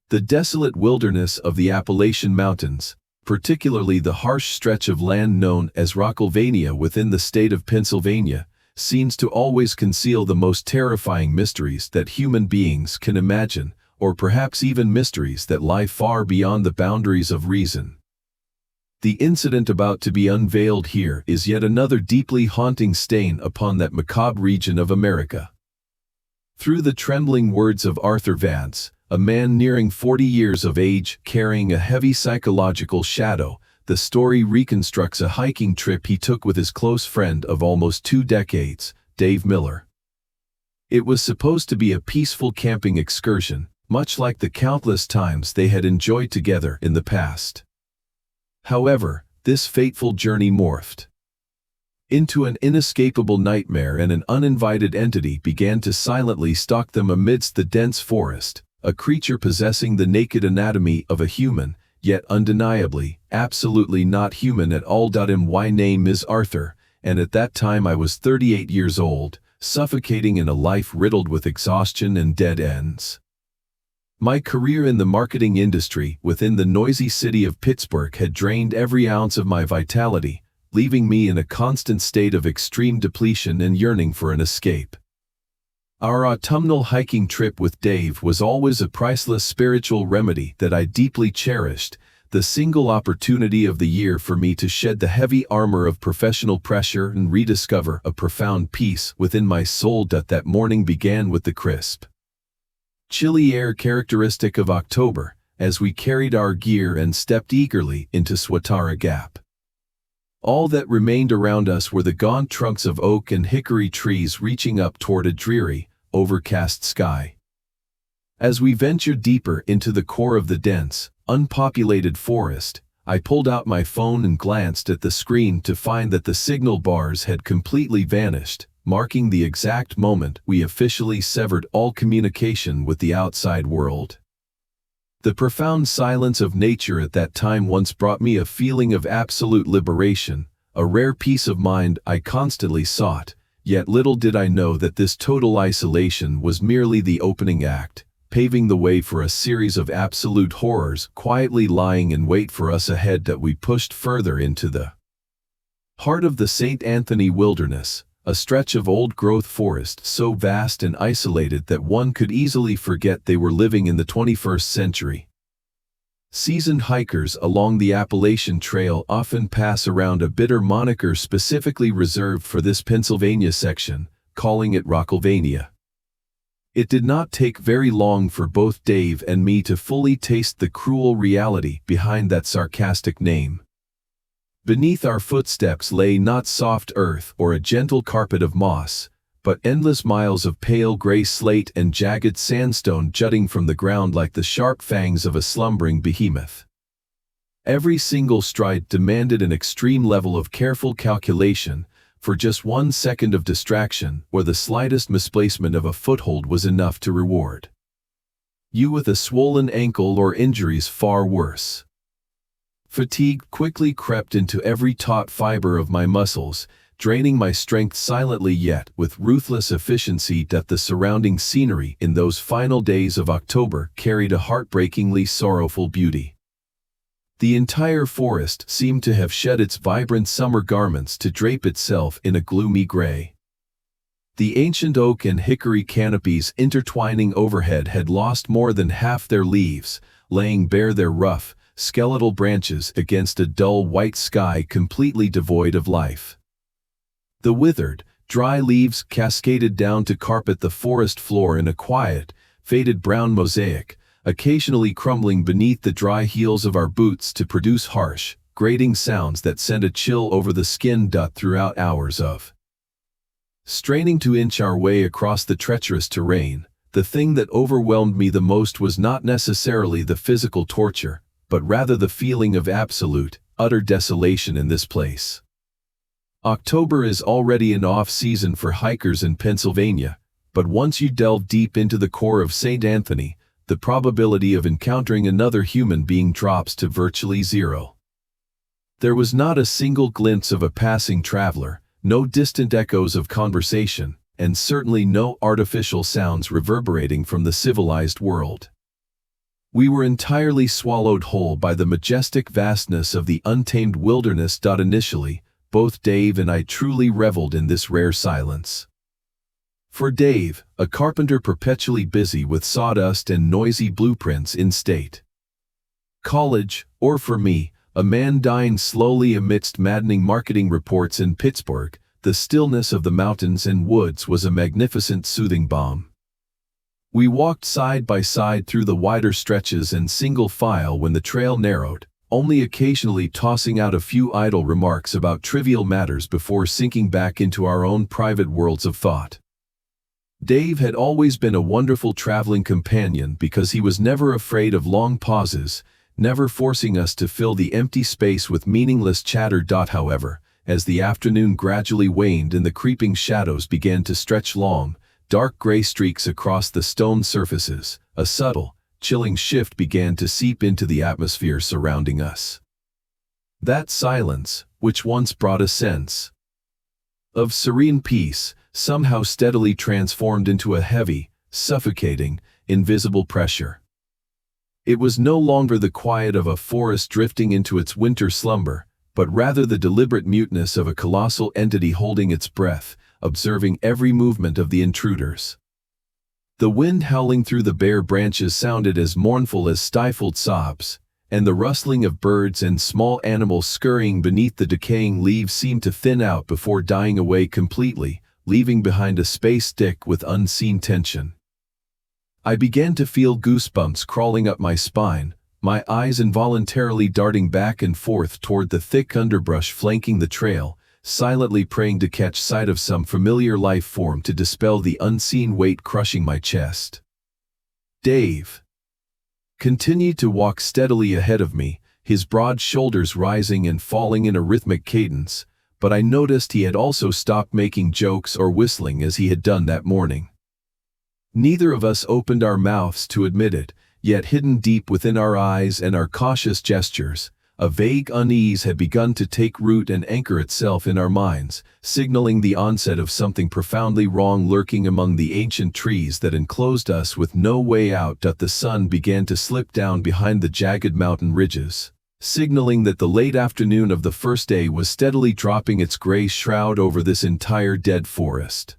The desolate wilderness of the Appalachian Mountains, particularly the harsh stretch of land known as Rockylvania within the state of Pennsylvania, seems to always conceal the most terrifying mysteries that human beings can imagine, or perhaps even mysteries that lie far beyond the boundaries of reason. The incident about to be unveiled here is yet another deeply haunting stain upon that macabre region of America. Through the trembling words of Arthur Vance, a man nearing 40 years of age carrying a heavy psychological shadow, the story reconstructs a hiking trip he took with his close friend of almost 2 decades, Dave Miller. It was supposed to be a peaceful camping excursion, much like the countless times they had enjoyed together in the past. However, this fateful journey morphed into an inescapable nightmare, and an uninvited entity began to silently stalk them amidst the dense forest, a creature possessing the naked anatomy of a human, yet undeniably, absolutely not human at all. My name is Arthur, and at that time I was 38 years old, suffocating in a life riddled with exhaustion and dead ends. My career in the marketing industry within the noisy city of Pittsburgh had drained every ounce of my vitality, leaving me in a constant state of extreme depletion and yearning for an escape. Our autumnal hiking trip with Dave was always a priceless spiritual remedy that I deeply cherished, the single opportunity of the year for me to shed the heavy armor of professional pressure and rediscover a profound peace within my soul. That morning began with the crisp, chilly air characteristic of October, as we carried our gear and stepped eagerly into Roush Gap. All that remained around us were the gaunt trunks of oak and hickory trees reaching up toward a dreary, overcast sky. As we ventured deeper into the core of the dense, unpopulated forest, I pulled out my phone and glanced at the screen to find that the signal bars had completely vanished, marking the exact moment we officially severed all communication with the outside world. The profound silence of nature at that time once brought me a feeling of absolute liberation, a rare peace of mind I constantly sought, yet little did I know that this total isolation was merely the opening act, paving the way for a series of absolute horrors quietly lying in wait for us ahead. That we pushed further into the heart of the St. Anthony Wilderness, a stretch of old-growth forest so vast and isolated that one could easily forget they were living in the 21st century. Seasoned hikers along the Appalachian Trail often pass around a bitter moniker specifically reserved for this Pennsylvania section, calling it Rockylvania. It did not take very long for both Dave and me to fully taste the cruel reality behind that sarcastic name. Beneath our footsteps lay not soft earth or a gentle carpet of moss, but endless miles of pale gray slate and jagged sandstone jutting from the ground like the sharp fangs of a slumbering behemoth. Every single stride demanded an extreme level of careful calculation, for just 1 second of distraction or the slightest misplacement of a foothold was enough to reward you with a swollen ankle or injuries far worse. Fatigue quickly crept into every taut fiber of my muscles, draining my strength silently yet with ruthless efficiency. The surrounding scenery in those final days of October carried a heartbreakingly sorrowful beauty. The entire forest seemed to have shed its vibrant summer garments to drape itself in a gloomy gray. The ancient oak and hickory canopies intertwining overhead had lost more than half their leaves, laying bare their rough, skeletal branches against a dull white sky completely devoid of life. The withered, dry leaves cascaded down to carpet the forest floor in a quiet, faded brown mosaic, occasionally crumbling beneath the dry heels of our boots to produce harsh, grating sounds that sent a chill over the skin. Throughout hours of straining to inch our way across the treacherous terrain, the thing that overwhelmed me the most was not necessarily the physical torture, but rather the feeling of absolute, utter desolation in this place. October is already an off-season for hikers in Pennsylvania, but once you delve deep into the core of St. Anthony, the probability of encountering another human being drops to virtually zero. There was not a single glimpse of a passing traveler, no distant echoes of conversation, and certainly no artificial sounds reverberating from the civilized world. We were entirely swallowed whole by the majestic vastness of the untamed wilderness. Initially, both Dave and I truly reveled in this rare silence. For Dave, a carpenter perpetually busy with sawdust and noisy blueprints in state college, or for me, a man dying slowly amidst maddening marketing reports in Pittsburgh, the stillness of the mountains and woods was a magnificent soothing balm. We walked side by side through the wider stretches and single file when the trail narrowed, only occasionally tossing out a few idle remarks about trivial matters before sinking back into our own private worlds of thought. Dave had always been a wonderful traveling companion because he was never afraid of long pauses, never forcing us to fill the empty space with meaningless chatter. However, as the afternoon gradually waned and the creeping shadows began to stretch long, dark gray streaks across the stone surfaces, a subtle, chilling shift began to seep into the atmosphere surrounding us. That silence, which once brought a sense of serene peace, somehow steadily transformed into a heavy, suffocating, invisible pressure. It was no longer the quiet of a forest drifting into its winter slumber, but rather the deliberate muteness of a colossal entity holding its breath, observing every movement of the intruders. The wind howling through the bare branches sounded as mournful as stifled sobs, and the rustling of birds and small animals scurrying beneath the decaying leaves seemed to thin out before dying away completely, leaving behind a space thick with unseen tension. I began to feel goosebumps crawling up my spine, my eyes involuntarily darting back and forth toward the thick underbrush flanking the trail, silently praying to catch sight of some familiar life form to dispel the unseen weight crushing my chest. Dave continued to walk steadily ahead of me, his broad shoulders rising and falling in a rhythmic cadence, but I noticed he had also stopped making jokes or whistling as he had done that morning. Neither of us opened our mouths to admit it, yet hidden deep within our eyes and our cautious gestures, a vague unease had begun to take root and anchor itself in our minds, signaling the onset of something profoundly wrong lurking among the ancient trees that enclosed us with no way out. The sun began to slip down behind the jagged mountain ridges, signaling that the late afternoon of the first day was steadily dropping its gray shroud over this entire dead forest.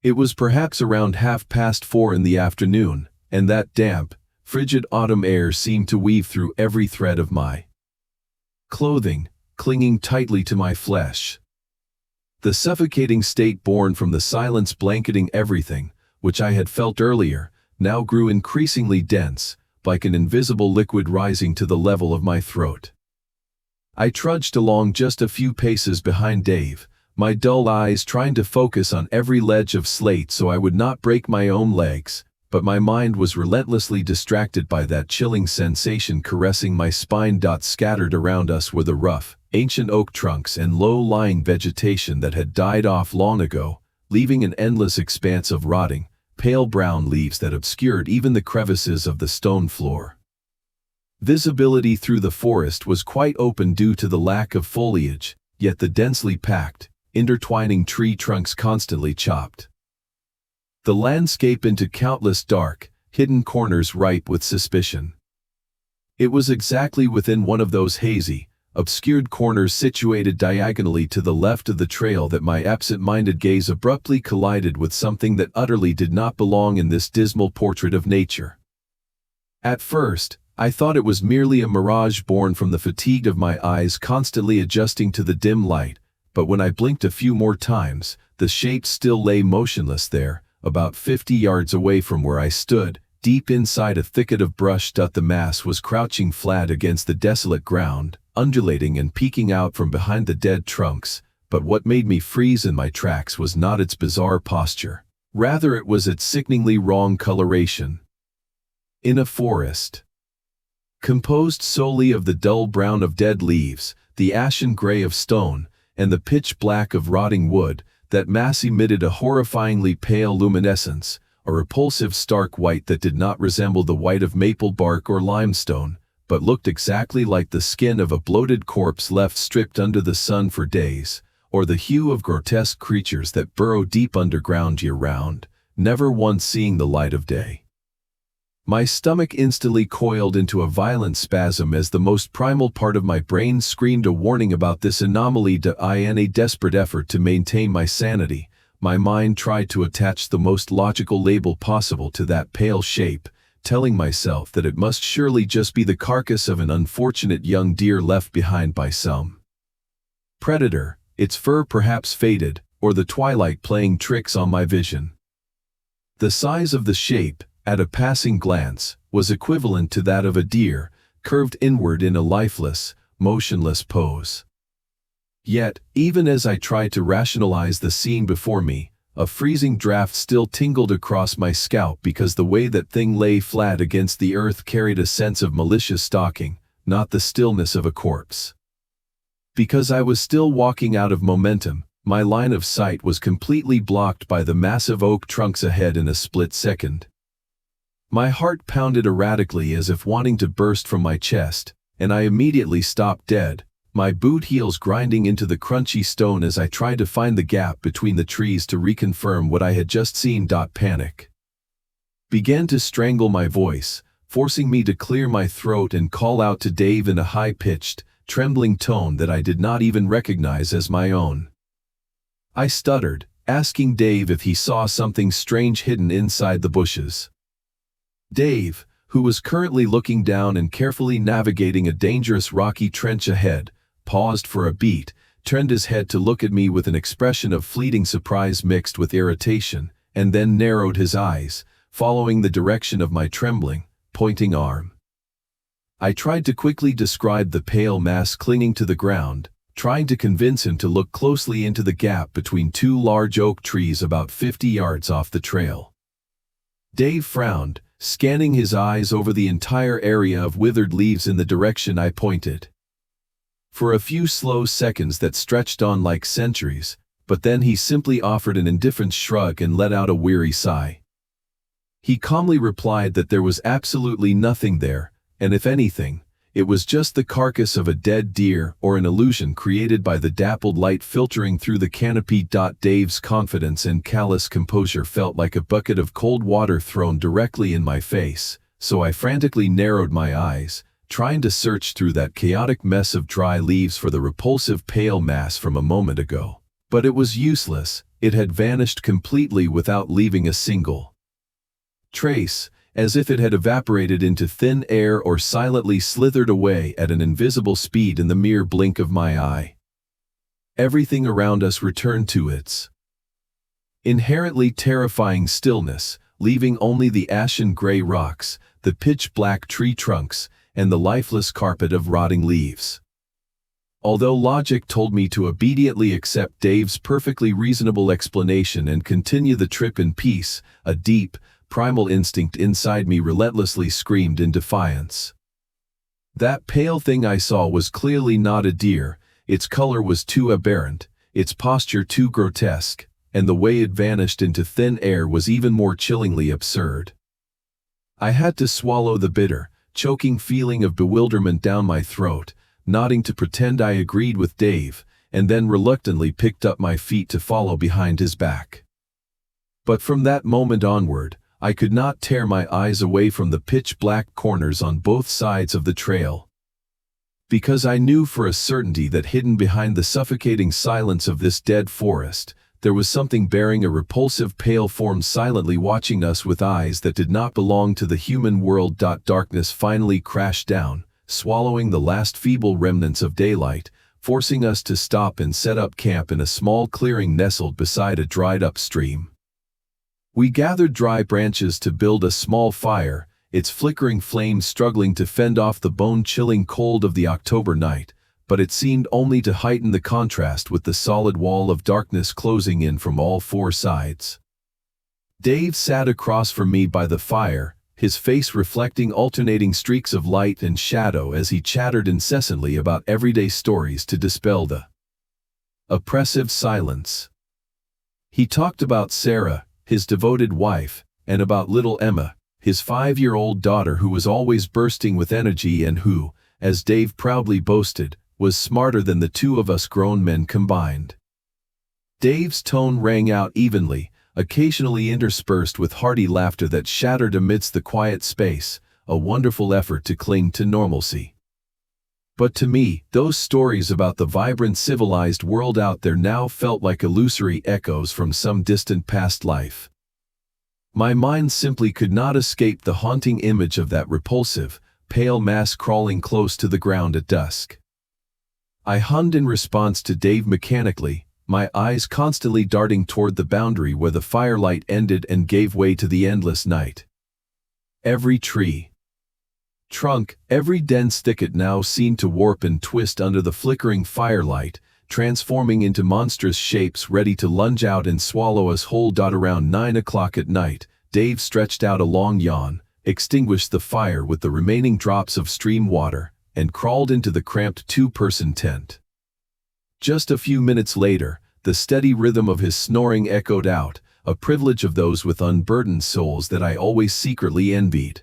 It was perhaps around 4:30 in the afternoon, and that damp, frigid autumn air seemed to weave through every thread of my clothing, clinging tightly to my flesh. The suffocating state born from the silence blanketing everything, which I had felt earlier, now grew increasingly dense, like an invisible liquid rising to the level of my throat. I trudged along just a few paces behind Dave, my dull eyes trying to focus on every ledge of slate so I would not break my own legs, but my mind was relentlessly distracted by that chilling sensation caressing my spine. Scattered around us were the rough, ancient oak trunks and low-lying vegetation that had died off long ago, leaving an endless expanse of rotting, pale brown leaves that obscured even the crevices of the stone floor. Visibility through the forest was quite open due to the lack of foliage, yet the densely packed, intertwining tree trunks constantly chopped the landscape into countless dark, hidden corners ripe with suspicion. It was exactly within one of those hazy, obscured corners situated diagonally to the left of the trail that my absent-minded gaze abruptly collided with something that utterly did not belong in this dismal portrait of nature. At first, I thought it was merely a mirage born from the fatigue of my eyes constantly adjusting to the dim light, but when I blinked a few more times, the shape still lay motionless there, about 50 yards away from where I stood, deep inside a thicket of brush. The mass was crouching flat against the desolate ground, undulating and peeking out from behind the dead trunks, but what made me freeze in my tracks was not its bizarre posture. Rather it was its sickeningly wrong coloration. In a forest composed solely of the dull brown of dead leaves, the ashen gray of stone, and the pitch black of rotting wood, that mass emitted a horrifyingly pale luminescence, a repulsive stark white that did not resemble the white of maple bark or limestone, but looked exactly like the skin of a bloated corpse left stripped under the sun for days, or the hue of grotesque creatures that burrow deep underground year-round, never once seeing the light of day. My stomach instantly coiled into a violent spasm as the most primal part of my brain screamed a warning about this anomaly. In a desperate effort to maintain my sanity, my mind tried to attach the most logical label possible to that pale shape, telling myself that it must surely just be the carcass of an unfortunate young deer left behind by some predator, its fur perhaps faded, or the twilight playing tricks on my vision. The size of the shape, at a passing glance, was equivalent to that of a deer, curved inward in a lifeless, motionless pose. Yet, even as I tried to rationalize the scene before me, a freezing draft still tingled across my scalp because the way that thing lay flat against the earth carried a sense of malicious stalking, not the stillness of a corpse. Because I was still walking out of momentum, my line of sight was completely blocked by the massive oak trunks ahead in a split second. My heart pounded erratically as if wanting to burst from my chest, and I immediately stopped dead, my boot heels grinding into the crunchy stone as I tried to find the gap between the trees to reconfirm what I had just seen. Panic began to strangle my voice, forcing me to clear my throat and call out to Dave in a high-pitched, trembling tone that I did not even recognize as my own. I stuttered, asking Dave if he saw something strange hidden inside the bushes. Dave, who was currently looking down and carefully navigating a dangerous rocky trench ahead, paused for a beat, turned his head to look at me with an expression of fleeting surprise mixed with irritation, and then narrowed his eyes, following the direction of my trembling, pointing arm. I tried to quickly describe the pale mass clinging to the ground, trying to convince him to look closely into the gap between two large oak trees about 50 yards off the trail. Dave frowned, scanning his eyes over the entire area of withered leaves in the direction I pointed. For a few slow seconds that stretched on like centuries, but then he simply offered an indifferent shrug and let out a weary sigh. He calmly replied that there was absolutely nothing there, and if anything, it was just the carcass of a dead deer or an illusion created by the dappled light filtering through the canopy. Dave's confidence and callous composure felt like a bucket of cold water thrown directly in my face, so I frantically narrowed my eyes, trying to search through that chaotic mess of dry leaves for the repulsive pale mass from a moment ago. But it was useless, it had vanished completely without leaving a single trace, as if it had evaporated into thin air or silently slithered away at an invisible speed in the mere blink of my eye. Everything around us returned to its inherently terrifying stillness, leaving only the ashen gray rocks, the pitch-black tree trunks, and the lifeless carpet of rotting leaves. Although logic told me to obediently accept Dave's perfectly reasonable explanation and continue the trip in peace, a deep, primal instinct inside me relentlessly screamed in defiance. That pale thing I saw was clearly not a deer, its color was too aberrant, its posture too grotesque, and the way it vanished into thin air was even more chillingly absurd. I had to swallow the bitter, choking feeling of bewilderment down my throat, nodding to pretend I agreed with Dave, and then reluctantly picked up my feet to follow behind his back. But from that moment onward, I could not tear my eyes away from the pitch-black corners on both sides of the trail. Because I knew for a certainty that hidden behind the suffocating silence of this dead forest, there was something bearing a repulsive pale form silently watching us with eyes that did not belong to the human world. Darkness finally crashed down, swallowing the last feeble remnants of daylight, forcing us to stop and set up camp in a small clearing nestled beside a dried-up stream. We gathered dry branches to build a small fire, its flickering flames struggling to fend off the bone-chilling cold of the October night, but it seemed only to heighten the contrast with the solid wall of darkness closing in from all four sides. Dave sat across from me by the fire, his face reflecting alternating streaks of light and shadow as he chattered incessantly about everyday stories to dispel the oppressive silence. He talked about Sarah, his devoted wife, and about little Emma, his 5-year-old daughter who was always bursting with energy and who, as Dave proudly boasted, was smarter than the two of us grown men combined. Dave's tone rang out evenly, occasionally interspersed with hearty laughter that shattered amidst the quiet space, a wonderful effort to cling to normalcy. But to me, those stories about the vibrant civilized world out there now felt like illusory echoes from some distant past life. My mind simply could not escape the haunting image of that repulsive, pale mass crawling close to the ground at dusk. I hummed in response to Dave mechanically, my eyes constantly darting toward the boundary where the firelight ended and gave way to the endless night. Every tree, trunk, every dense thicket now seemed to warp and twist under the flickering firelight, transforming into monstrous shapes ready to lunge out and swallow us whole. Around 9 o'clock at night, Dave stretched out a long yawn, extinguished the fire with the remaining drops of stream water, and crawled into the cramped two-person tent. Just a few minutes later, the steady rhythm of his snoring echoed out, a privilege of those with unburdened souls that I always secretly envied.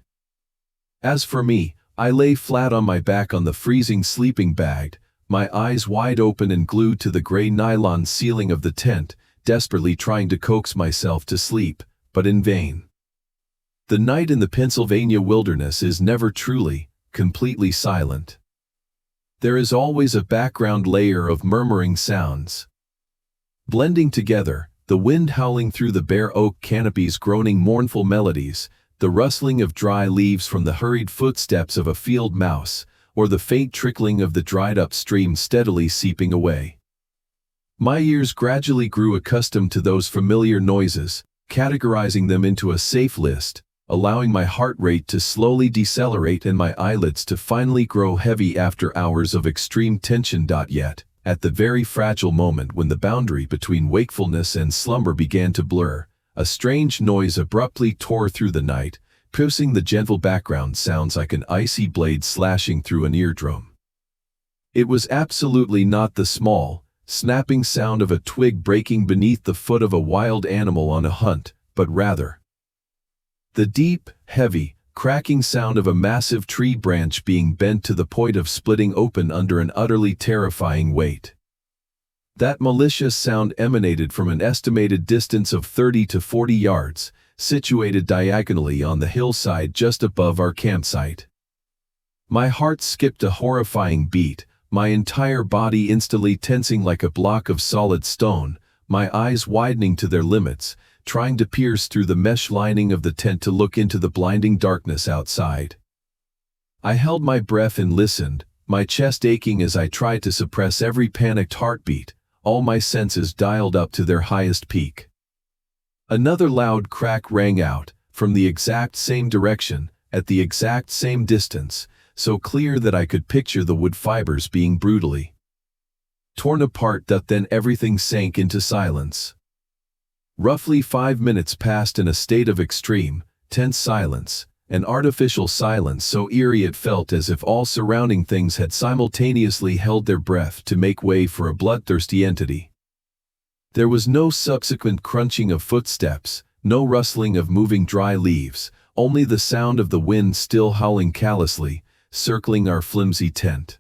As for me, I lay flat on my back on the freezing sleeping bag, my eyes wide open and glued to the gray nylon ceiling of the tent, desperately trying to coax myself to sleep, but in vain. The night in the Pennsylvania wilderness is never truly, completely silent. There is always a background layer of murmuring sounds. Blending together, the wind howling through the bare oak canopies groaning mournful melodies, the rustling of dry leaves from the hurried footsteps of a field mouse, or the faint trickling of the dried-up stream steadily seeping away. My ears gradually grew accustomed to those familiar noises, categorizing them into a safe list, allowing my heart rate to slowly decelerate and my eyelids to finally grow heavy after hours of extreme tension. Yet, at the very fragile moment when the boundary between wakefulness and slumber began to blur, a strange noise abruptly tore through the night, piercing the gentle background sounds like an icy blade slashing through an eardrum. It was absolutely not the small, snapping sound of a twig breaking beneath the foot of a wild animal on a hunt, but rather the deep, heavy, cracking sound of a massive tree branch being bent to the point of splitting open under an utterly terrifying weight. That malicious sound emanated from an estimated distance of 30 to 40 yards, situated diagonally on the hillside just above our campsite. My heart skipped a horrifying beat, my entire body instantly tensing like a block of solid stone, my eyes widening to their limits, trying to pierce through the mesh lining of the tent to look into the blinding darkness outside. I held my breath and listened, my chest aching as I tried to suppress every panicked heartbeat, all my senses dialed up to their highest peak. Another loud crack rang out, from the exact same direction, at the exact same distance, so clear that I could picture the wood fibers being brutally torn apart. Then everything sank into silence. Roughly 5 minutes passed in a state of extreme, tense silence, an artificial silence so eerie it felt as if all surrounding things had simultaneously held their breath to make way for a bloodthirsty entity. There was no subsequent crunching of footsteps, no rustling of moving dry leaves, only the sound of the wind still howling callously, circling our flimsy tent.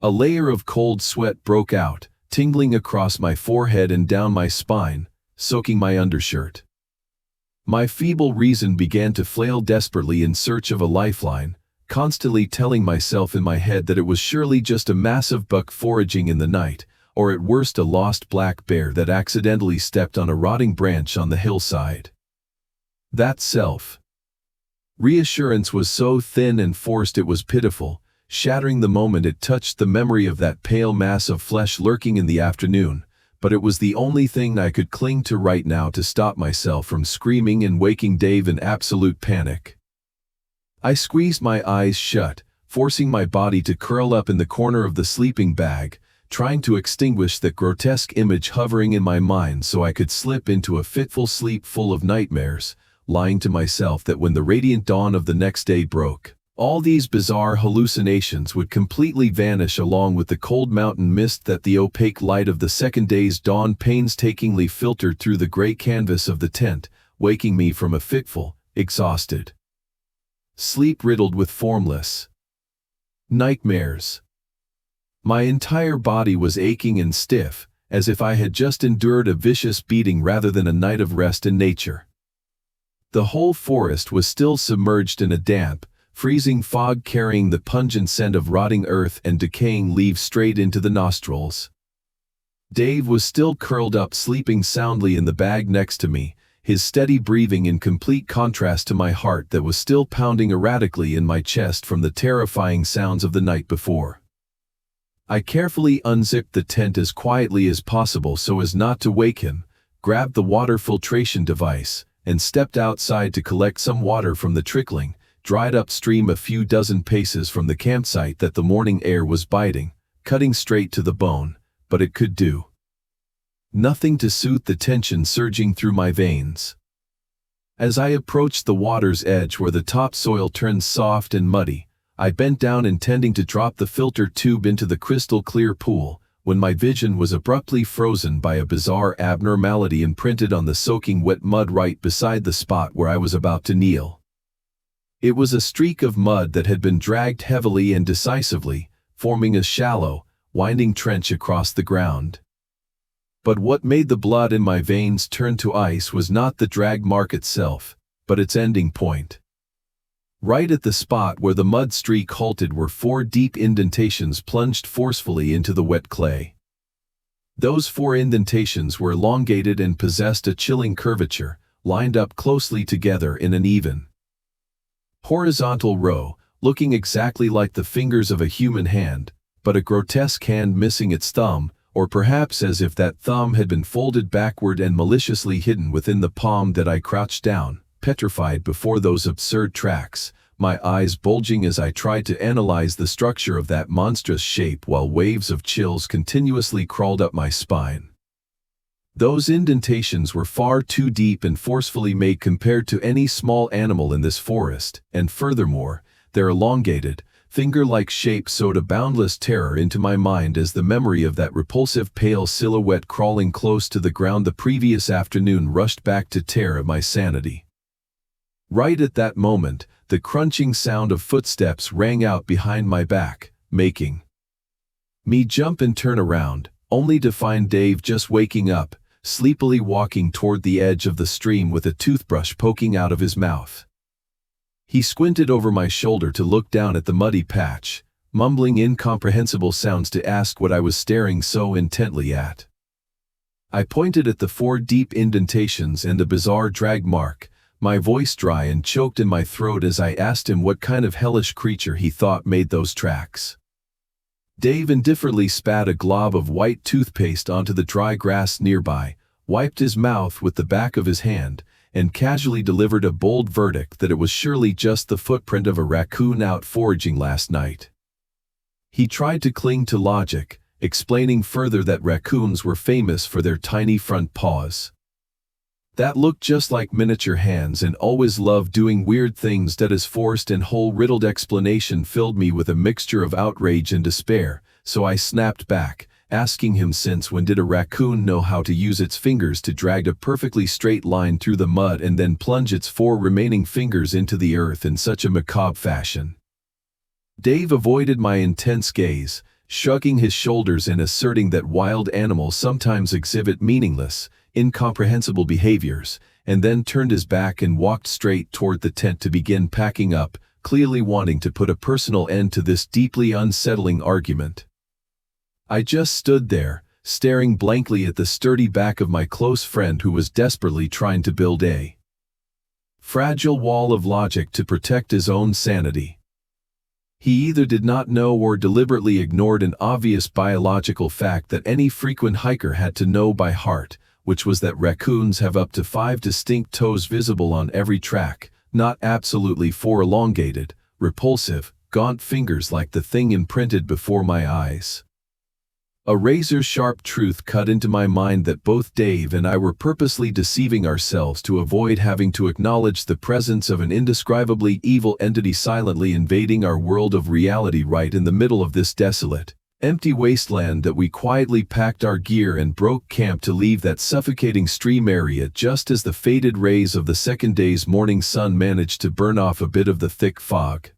A layer of cold sweat broke out, tingling across my forehead and down my spine, soaking my undershirt. My feeble reason began to flail desperately in search of a lifeline, constantly telling myself in my head that it was surely just a massive buck foraging in the night, or at worst a lost black bear that accidentally stepped on a rotting branch on the hillside. That self-reassurance was so thin and forced it was pitiful, shattering the moment it touched the memory of that pale mass of flesh lurking in the afternoon, but it was the only thing I could cling to right now to stop myself from screaming and waking Dave in absolute panic. I squeezed my eyes shut, forcing my body to curl up in the corner of the sleeping bag, trying to extinguish that grotesque image hovering in my mind so I could slip into a fitful sleep full of nightmares, lying to myself that when the radiant dawn of the next day broke, all these bizarre hallucinations would completely vanish along with the cold mountain mist that the opaque light of the second day's dawn painstakingly filtered through the gray canvas of the tent, waking me from a fitful, exhausted sleep riddled with formless nightmares. My entire body was aching and stiff, as if I had just endured a vicious beating rather than a night of rest in nature. The whole forest was still submerged in a damp, freezing fog carrying the pungent scent of rotting earth and decaying leaves straight into the nostrils. Dave was still curled up sleeping soundly in the bag next to me, his steady breathing in complete contrast to my heart that was still pounding erratically in my chest from the terrifying sounds of the night before. I carefully unzipped the tent as quietly as possible so as not to wake him, grabbed the water filtration device, and stepped outside to collect some water from the trickling, dried upstream a few dozen paces from the campsite that the morning air was biting, cutting straight to the bone, but it could do nothing to soothe the tension surging through my veins. As I approached the water's edge where the topsoil turned soft and muddy, I bent down intending to drop the filter tube into the crystal-clear pool, when my vision was abruptly frozen by a bizarre abnormality imprinted on the soaking wet mud right beside the spot where I was about to kneel. It was a streak of mud that had been dragged heavily and decisively, forming a shallow, winding trench across the ground. But what made the blood in my veins turn to ice was not the drag mark itself, but its ending point. Right at the spot where the mud streak halted were 4 deep indentations plunged forcefully into the wet clay. Those 4 indentations were elongated and possessed a chilling curvature, lined up closely together in an even, horizontal row, looking exactly like the fingers of a human hand, but a grotesque hand missing its thumb, or perhaps as if that thumb had been folded backward and maliciously hidden within the palm that I crouched down, petrified before those absurd tracks, my eyes bulging as I tried to analyze the structure of that monstrous shape while waves of chills continuously crawled up my spine. Those indentations were far too deep and forcefully made compared to any small animal in this forest, and furthermore, their elongated, finger-like shape sowed a boundless terror into my mind as the memory of that repulsive pale silhouette crawling close to the ground the previous afternoon rushed back to tear at my sanity. Right at that moment, the crunching sound of footsteps rang out behind my back, making me jump and turn around, only to find Dave just waking up, sleepily walking toward the edge of the stream with a toothbrush poking out of his mouth. He squinted over my shoulder to look down at the muddy patch, mumbling incomprehensible sounds to ask what I was staring so intently at. I pointed at the 4 deep indentations and the bizarre drag mark, my voice dry and choked in my throat as I asked him what kind of hellish creature he thought made those tracks. Dave indifferently spat a glob of white toothpaste onto the dry grass nearby, wiped his mouth with the back of his hand, and casually delivered a bold verdict that it was surely just the footprint of a raccoon out foraging last night. He tried to cling to logic, explaining further that raccoons were famous for their tiny front paws that looked just like miniature hands and always loved doing weird things. That his forced and hole-riddled explanation filled me with a mixture of outrage and despair, so I snapped back, asking him since when did a raccoon know how to use its fingers to drag a perfectly straight line through the mud and then plunge its 4 remaining fingers into the earth in such a macabre fashion. Dave avoided my intense gaze, shrugging his shoulders and asserting that wild animals sometimes exhibit meaningless, incomprehensible behaviors, and then turned his back and walked straight toward the tent to begin packing up, clearly wanting to put a personal end to this deeply unsettling argument. I just stood there, staring blankly at the sturdy back of my close friend who was desperately trying to build a fragile wall of logic to protect his own sanity. He either did not know or deliberately ignored an obvious biological fact that any frequent hiker had to know by heart, which was that raccoons have up to 5 distinct toes visible on every track, not absolutely 4 elongated, repulsive, gaunt fingers like the thing imprinted before my eyes. A razor-sharp truth cut into my mind that both Dave and I were purposely deceiving ourselves to avoid having to acknowledge the presence of an indescribably evil entity silently invading our world of reality right in the middle of this desolate, empty wasteland that we quietly packed our gear and broke camp to leave that suffocating stream area just as the faded rays of the second day's morning sun managed to burn off a bit of the thick fog.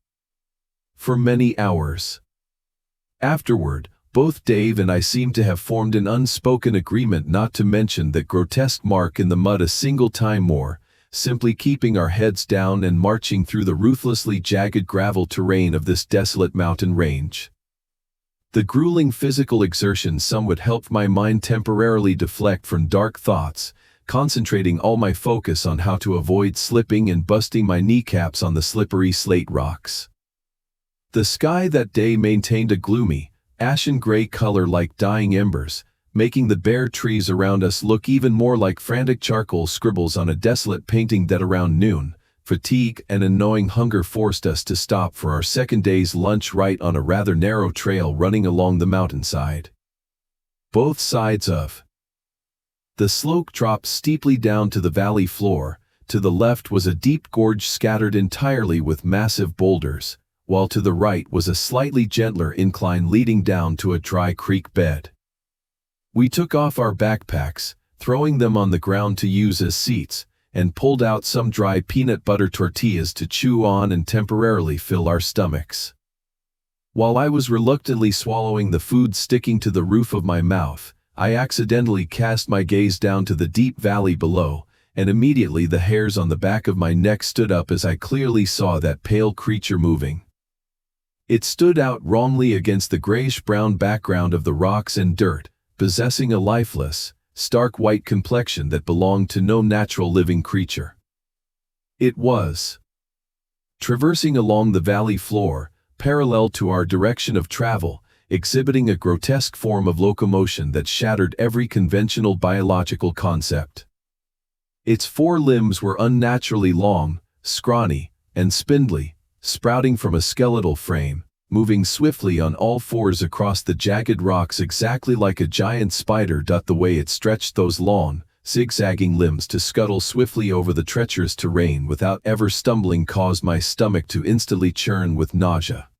For many hours afterward, Both Dave and I seemed to have formed an unspoken agreement not to mention that grotesque mark in the mud a single time more, simply keeping our heads down and marching through the ruthlessly jagged gravel terrain of this desolate mountain range. The grueling physical exertion somewhat helped my mind temporarily deflect from dark thoughts, concentrating all my focus on how to avoid slipping and busting my kneecaps on the slippery slate rocks. The sky that day maintained a gloomy, ashen gray color like dying embers, making the bare trees around us look even more like frantic charcoal scribbles on a desolate painting that around noon, fatigue and a gnawing hunger forced us to stop for our second day's lunch right on a rather narrow trail running along the mountainside. Both sides of the slope dropped steeply down to the valley floor. To the left was a deep gorge scattered entirely with massive boulders, while to the right was a slightly gentler incline leading down to a dry creek bed. We took off our backpacks, throwing them on the ground to use as seats, and pulled out some dry peanut butter tortillas to chew on and temporarily fill our stomachs. While I was reluctantly swallowing the food sticking to the roof of my mouth, I accidentally cast my gaze down to the deep valley below, and immediately the hairs on the back of my neck stood up as I clearly saw that pale creature moving. It stood out wrongly against the grayish-brown background of the rocks and dirt, possessing a lifeless, stark white complexion that belonged to no natural living creature. It was traversing along the valley floor, parallel to our direction of travel, exhibiting a grotesque form of locomotion that shattered every conventional biological concept. Its four limbs were unnaturally long, scrawny, and spindly, sprouting from a skeletal frame, moving swiftly on all fours across the jagged rocks exactly like a giant spider. The way it stretched those long, zigzagging limbs to scuttle swiftly over the treacherous terrain without ever stumbling caused my stomach to instantly churn with nausea.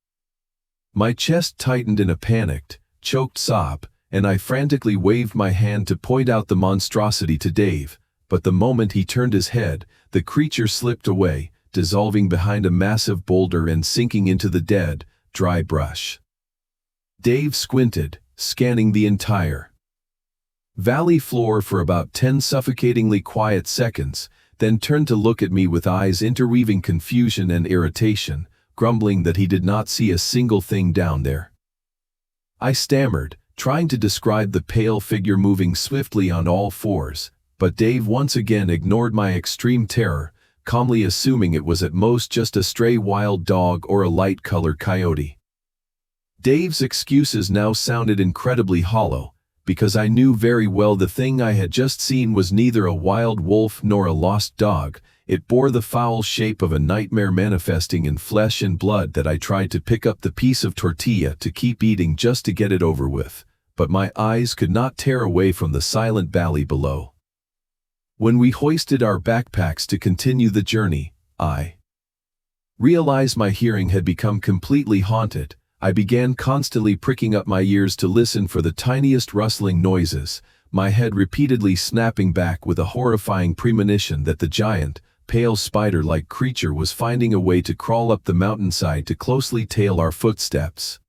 My chest tightened in a panicked, choked sob, and I frantically waved my hand to point out the monstrosity to Dave, but the moment he turned his head, the creature slipped away, dissolving behind a massive boulder and sinking into the dead, dry brush. Dave squinted, scanning the entire valley floor for about 10 suffocatingly quiet seconds, then turned to look at me with eyes interweaving confusion and irritation, grumbling that he did not see a single thing down there. I stammered, trying to describe the pale figure moving swiftly on all fours, but Dave once again ignored my extreme terror, calmly assuming it was at most just a stray wild dog or a light-colored coyote. Dave's excuses now sounded incredibly hollow, because I knew very well the thing I had just seen was neither a wild wolf nor a lost dog. It bore the foul shape of a nightmare manifesting in flesh and blood that I tried to pick up the piece of tortilla to keep eating just to get it over with, but my eyes could not tear away from the silent valley below. When we hoisted our backpacks to continue the journey, I realized my hearing had become completely haunted. I began constantly pricking up my ears to listen for the tiniest rustling noises, my head repeatedly snapping back with a horrifying premonition that the giant, pale spider-like creature was finding a way to crawl up the mountainside to closely tail our footsteps.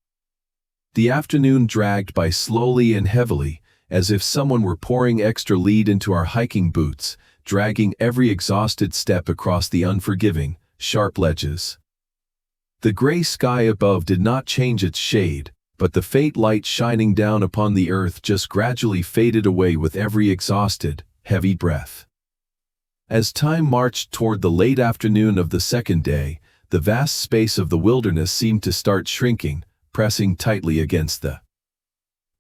The afternoon dragged by slowly and heavily, as if someone were pouring extra lead into our hiking boots, dragging every exhausted step across the unforgiving, sharp ledges. The gray sky above did not change its shade, but the faint light shining down upon the earth just gradually faded away with every exhausted, heavy breath. As time marched toward the late afternoon of the second day, the vast space of the wilderness seemed to start shrinking, pressing tightly against the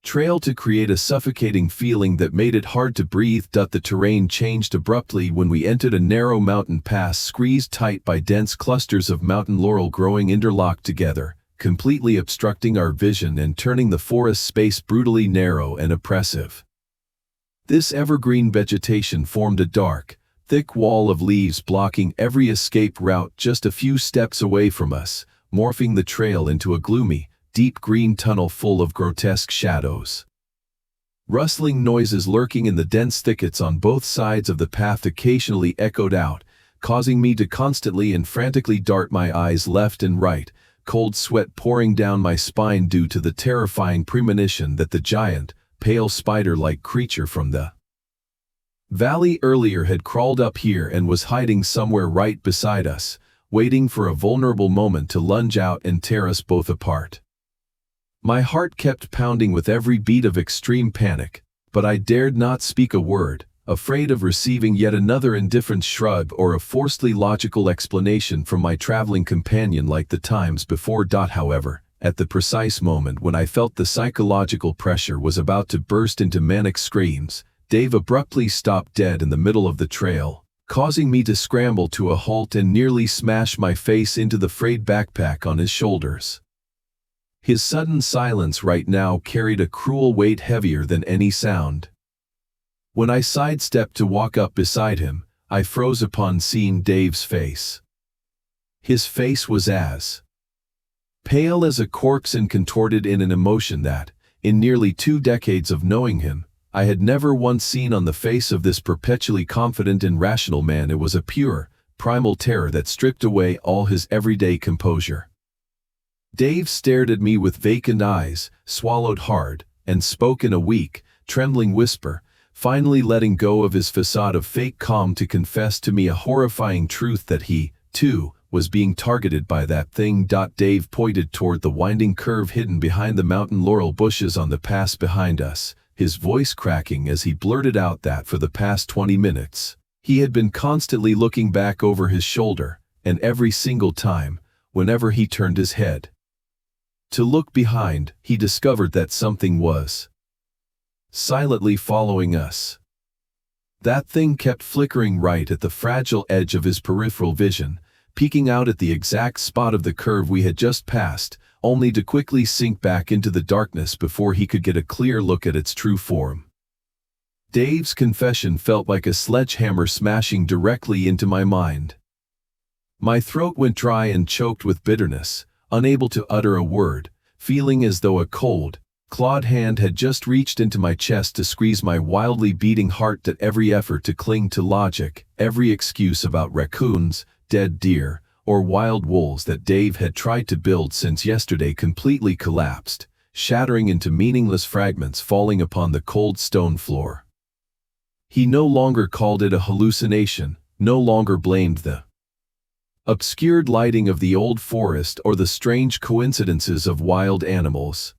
trail to create a suffocating feeling that made it hard to breathe. The terrain changed abruptly when we entered a narrow mountain pass squeezed tight by dense clusters of mountain laurel growing interlocked together, completely obstructing our vision and turning the forest space brutally narrow and oppressive. This evergreen vegetation formed a dark, thick wall of leaves blocking every escape route just a few steps away from us, morphing the trail into a gloomy, deep green tunnel full of grotesque shadows. Rustling noises lurking in the dense thickets on both sides of the path occasionally echoed out, causing me to constantly and frantically dart my eyes left and right, cold sweat pouring down my spine due to the terrifying premonition that the giant, pale spider-like creature from the valley earlier had crawled up here and was hiding somewhere right beside us, waiting for a vulnerable moment to lunge out and tear us both apart. My heart kept pounding with every beat of extreme panic, but I dared not speak a word, afraid of receiving yet another indifferent shrug or a forcedly logical explanation from my traveling companion like the times before. However, at the precise moment when I felt the psychological pressure was about to burst into manic screams, Dave abruptly stopped dead in the middle of the trail, causing me to scramble to a halt and nearly smash my face into the frayed backpack on his shoulders. His sudden silence right now carried a cruel weight heavier than any sound. When I sidestepped to walk up beside him, I froze upon seeing Dave's face. His face was as pale as a corpse and contorted in an emotion that, in nearly 2 decades of knowing him, I had never once seen on the face of this perpetually confident and rational man. It was a pure, primal terror that stripped away all his everyday composure. Dave stared at me with vacant eyes, swallowed hard, and spoke in a weak, trembling whisper, finally letting go of his facade of fake calm to confess to me a horrifying truth that he, too, was being targeted by that thing. Dave pointed toward the winding curve hidden behind the mountain laurel bushes on the pass behind us, his voice cracking as he blurted out that for the past 20 minutes, he had been constantly looking back over his shoulder, and every single time, whenever he turned his head to look behind, he discovered that something was silently following us. That thing kept flickering right at the fragile edge of his peripheral vision, peeking out at the exact spot of the curve we had just passed, only to quickly sink back into the darkness before he could get a clear look at its true form. Dave's confession felt like a sledgehammer smashing directly into my mind. My throat went dry and choked with bitterness, unable to utter a word, feeling as though a cold, clawed hand had just reached into my chest to squeeze my wildly beating heart. At every effort to cling to logic, every excuse about raccoons, dead deer, or wild wolves that Dave had tried to build since yesterday completely collapsed, shattering into meaningless fragments falling upon the cold stone floor. He no longer called it a hallucination, no longer blamed the obscured lighting of the old forest or the strange coincidences of wild animals.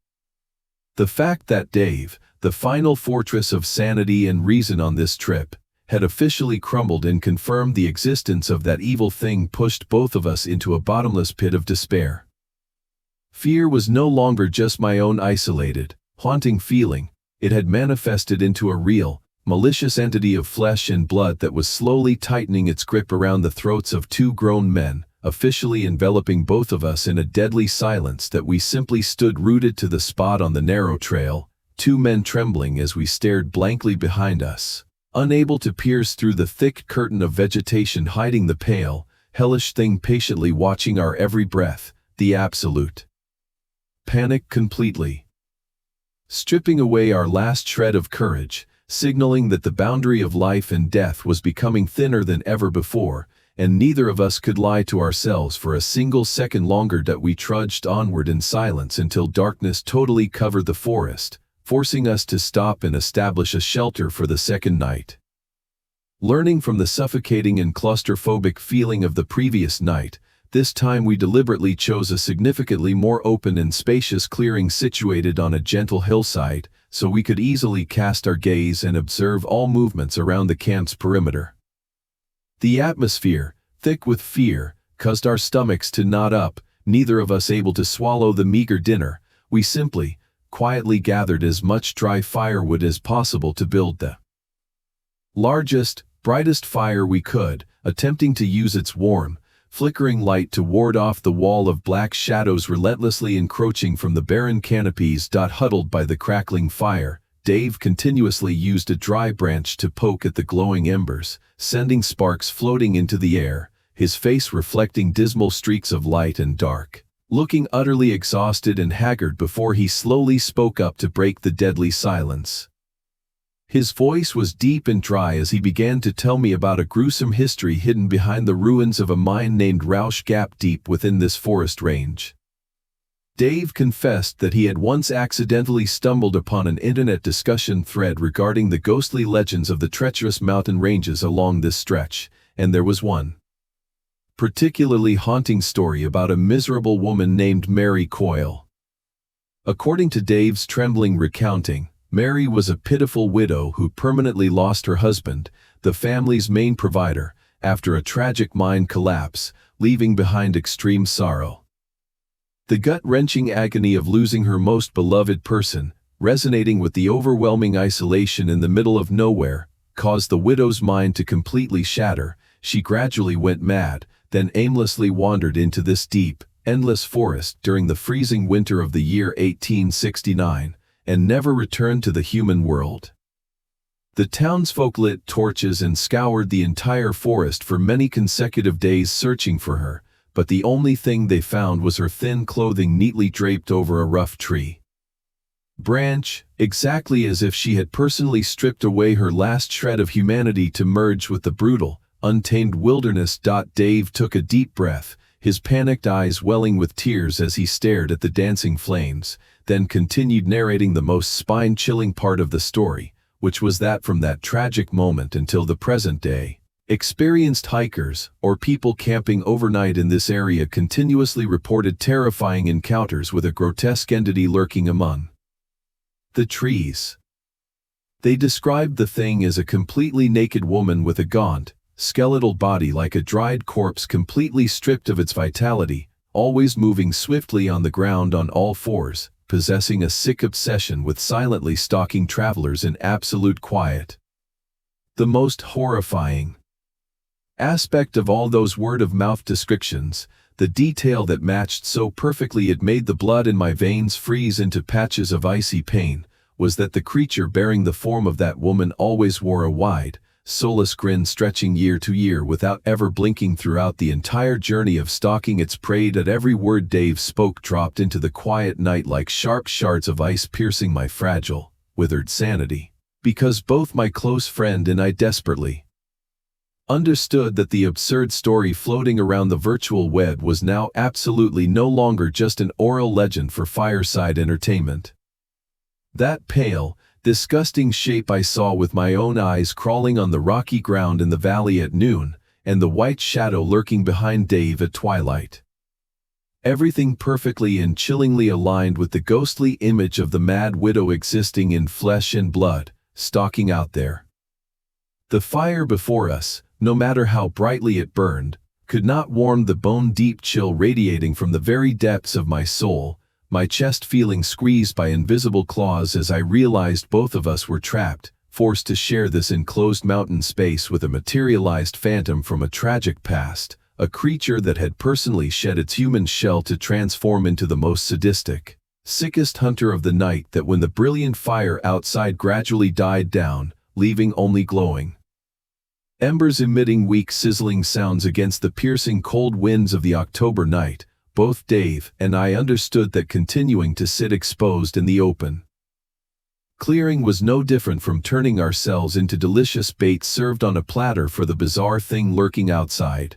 The fact that Dave, the final fortress of sanity and reason on this trip, had officially crumbled and confirmed the existence of that evil thing pushed both of us into a bottomless pit of despair. Fear was no longer just my own isolated, haunting feeling. It had manifested into a real, malicious entity of flesh and blood that was slowly tightening its grip around the throats of 2 grown men, officially enveloping both of us in a deadly silence that we simply stood rooted to the spot on the narrow trail, 2 men trembling as we stared blankly behind us, unable to pierce through the thick curtain of vegetation hiding the pale, hellish thing patiently watching our every breath, the absolute panic completely stripping away our last shred of courage, signaling that the boundary of life and death was becoming thinner than ever before, and neither of us could lie to ourselves for a single second longer. We trudged onward in silence until darkness totally covered the forest, forcing us to stop and establish a shelter for the second night. Learning from the suffocating and claustrophobic feeling of the previous night, this time we deliberately chose a significantly more open and spacious clearing situated on a gentle hillside, so we could easily cast our gaze and observe all movements around the camp's perimeter. The atmosphere, thick with fear, caused our stomachs to knot up, neither of us able to swallow the meager dinner. We simply, quietly gathered as much dry firewood as possible to build the largest, brightest fire we could, attempting to use its warm, flickering light to ward off the wall of black shadows relentlessly encroaching from the barren canopies. Huddled by the crackling fire, Dave continuously used a dry branch to poke at the glowing embers, sending sparks floating into the air, his face reflecting dismal streaks of light and dark. Looking utterly exhausted and haggard before he slowly spoke up to break the deadly silence. His voice was deep and dry as he began to tell me about a gruesome history hidden behind the ruins of a mine named Roush Gap deep within this forest range. Dave confessed that he had once accidentally stumbled upon an internet discussion thread regarding the ghostly legends of the treacherous mountain ranges along this stretch, and there was one particularly haunting story about a miserable woman named Mary Coyle. According to Dave's trembling recounting, Mary was a pitiful widow who permanently lost her husband, the family's main provider, after a tragic mine collapse, leaving behind extreme sorrow. The gut-wrenching agony of losing her most beloved person, resonating with the overwhelming isolation in the middle of nowhere, caused the widow's mind to completely shatter. She gradually went mad, then aimlessly wandered into this deep, endless forest during the freezing winter of the year 1869, and never returned to the human world. The townsfolk lit torches and scoured the entire forest for many consecutive days searching for her, but the only thing they found was her thin clothing neatly draped over a rough tree branch, exactly as if she had personally stripped away her last shred of humanity to merge with the brutal, untamed wilderness. Dave took a deep breath, his panicked eyes welling with tears as he stared at the dancing flames, then continued narrating the most spine-chilling part of the story, which was that from that tragic moment until the present day, experienced hikers, or people camping overnight in this area, continuously reported terrifying encounters with a grotesque entity lurking among the trees. They described the thing as a completely naked woman with a gaunt, skeletal body like a dried corpse, completely stripped of its vitality, always moving swiftly on the ground on all fours, possessing a sick obsession with silently stalking travelers in absolute quiet. The most horrifying aspect of all those word-of-mouth descriptions, the detail that matched so perfectly it made the blood in my veins freeze into patches of icy pain, was that the creature bearing the form of that woman always wore a wide, soulless grin stretching year to year without ever blinking throughout the entire journey of stalking its prey. At every word Dave spoke dropped into the quiet night like sharp shards of ice, piercing my fragile, withered sanity, because both my close friend and I desperately understood that the absurd story floating around the virtual web was now absolutely no longer just an oral legend for fireside entertainment. That pale, disgusting shape I saw with my own eyes crawling on the rocky ground in the valley at noon, and the white shadow lurking behind Dave at twilight. Everything perfectly and chillingly aligned with the ghostly image of the mad widow existing in flesh and blood, stalking out there. The fire before us, no matter how brightly it burned, could not warm the bone-deep chill radiating from the very depths of my soul, my chest feeling squeezed by invisible claws as I realized both of us were trapped, forced to share this enclosed mountain space with a materialized phantom from a tragic past, a creature that had personally shed its human shell to transform into the most sadistic, sickest hunter of the night. That when the brilliant fire outside gradually died down, leaving only glowing embers emitting weak sizzling sounds against the piercing cold winds of the October night, both Dave and I understood that continuing to sit exposed in the open clearing was no different from turning ourselves into delicious bait served on a platter for the bizarre thing lurking outside.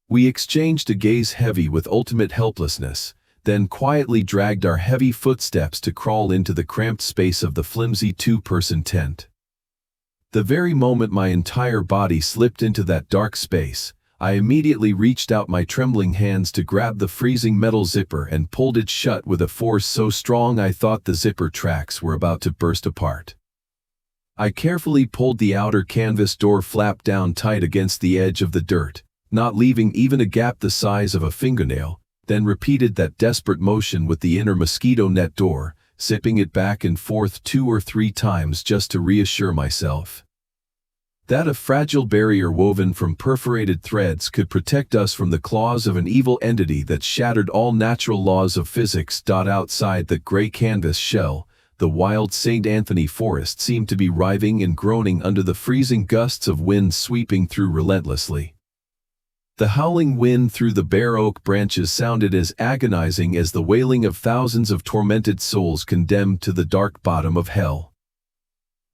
We exchanged a gaze heavy with ultimate helplessness, then quietly dragged our heavy footsteps to crawl into the cramped space of the flimsy two-person tent. The very moment my entire body slipped into that dark space, I immediately reached out my trembling hands to grab the freezing metal zipper and pulled it shut with a force so strong I thought the zipper tracks were about to burst apart. I carefully pulled the outer canvas door flap down tight against the edge of the dirt, not leaving even a gap the size of a fingernail, then repeated that desperate motion with the inner mosquito net door, zipping it back and forth 2 or 3 times just to reassure myself that a fragile barrier woven from perforated threads could protect us from the claws of an evil entity that shattered all natural laws of physics. Outside the gray canvas shell, the wild St. Anthony forest seemed to be writhing and groaning under the freezing gusts of wind sweeping through relentlessly. The howling wind through the bare oak branches sounded as agonizing as the wailing of thousands of tormented souls condemned to the dark bottom of hell.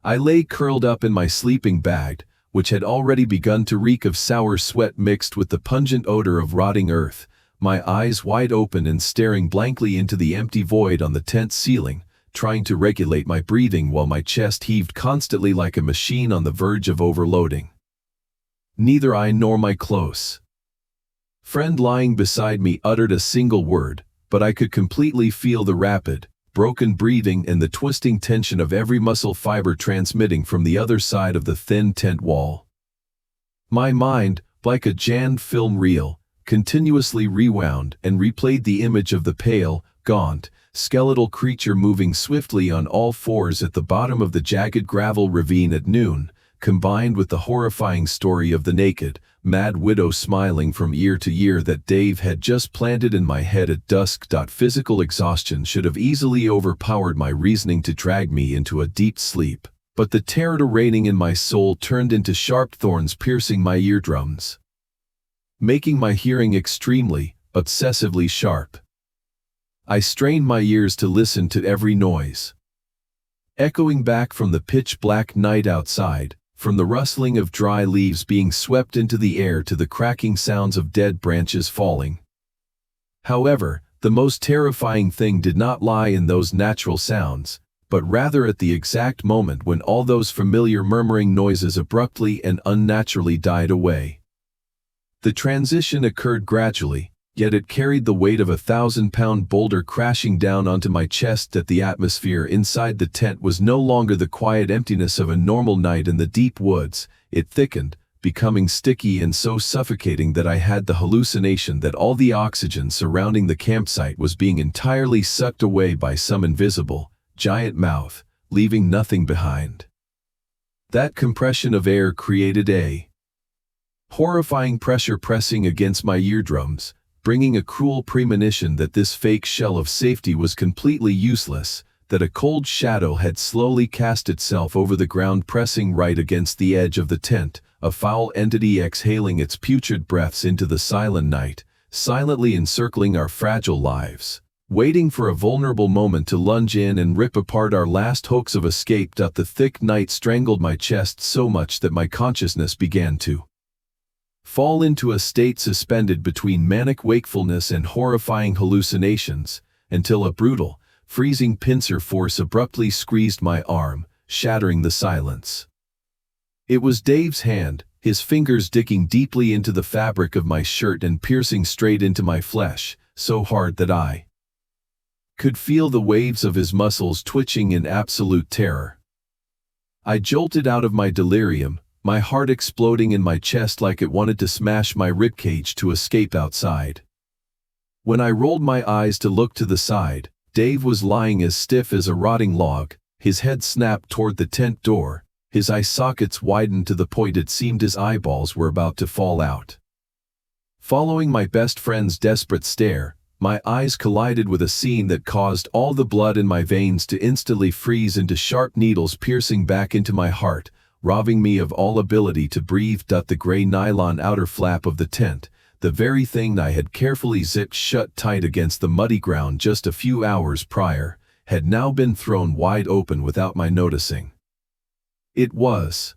I lay curled up in my sleeping bag, which had already begun to reek of sour sweat mixed with the pungent odor of rotting earth, my eyes wide open and staring blankly into the empty void on the tent ceiling, trying to regulate my breathing while my chest heaved constantly like a machine on the verge of overloading. Neither I nor my close friend lying beside me uttered a single word, but I could completely feel the rapid, broken breathing and the twisting tension of every muscle fiber transmitting from the other side of the thin tent wall. My mind, like a jammed film reel, continuously rewound and replayed the image of the pale, gaunt, skeletal creature moving swiftly on all fours at the bottom of the jagged gravel ravine at noon, combined with the horrifying story of the naked, mad widow smiling from ear to ear that Dave had just planted in my head at dusk. Physical exhaustion should have easily overpowered my reasoning to drag me into a deep sleep, but the terror reigning in my soul turned into sharp thorns piercing my eardrums, making my hearing extremely, obsessively sharp. I strained my ears to listen to every noise, echoing back from the pitch-black night outside, from the rustling of dry leaves being swept into the air to the cracking sounds of dead branches falling. However, the most terrifying thing did not lie in those natural sounds, but rather at the exact moment when all those familiar murmuring noises abruptly and unnaturally died away. The transition occurred gradually, yet it carried the weight of a 1,000-pound boulder crashing down onto my chest. That the atmosphere inside the tent was no longer the quiet emptiness of a normal night in the deep woods. It thickened, becoming sticky and so suffocating that I had the hallucination that all the oxygen surrounding the campsite was being entirely sucked away by some invisible, giant mouth, leaving nothing behind. That compression of air created a horrifying pressure pressing against my eardrums, bringing a cruel premonition that this fake shell of safety was completely useless, that a cold shadow had slowly cast itself over the ground pressing right against the edge of the tent, a foul entity exhaling its putrid breaths into the silent night, silently encircling our fragile lives, waiting for a vulnerable moment to lunge in and rip apart our last hopes of escape. The thick night strangled my chest so much that my consciousness began to fall into a state suspended between manic wakefulness and horrifying hallucinations, until a brutal, freezing pincer force abruptly squeezed my arm, shattering the silence. It was Dave's hand, his fingers digging deeply into the fabric of my shirt and piercing straight into my flesh, so hard that I could feel the waves of his muscles twitching in absolute terror. I jolted out of my delirium, my heart exploding in my chest like it wanted to smash my ribcage to escape outside. When I rolled my eyes to look to the side, Dave was lying as stiff as a rotting log, his head snapped toward the tent door, his eye sockets widened to the point it seemed his eyeballs were about to fall out. Following my best friend's desperate stare, my eyes collided with a scene that caused all the blood in my veins to instantly freeze into sharp needles piercing back into my heart, robbing me of all ability to breathe. The gray nylon outer flap of the tent, the very thing I had carefully zipped shut tight against the muddy ground just a few hours prior, had now been thrown wide open without my noticing. It was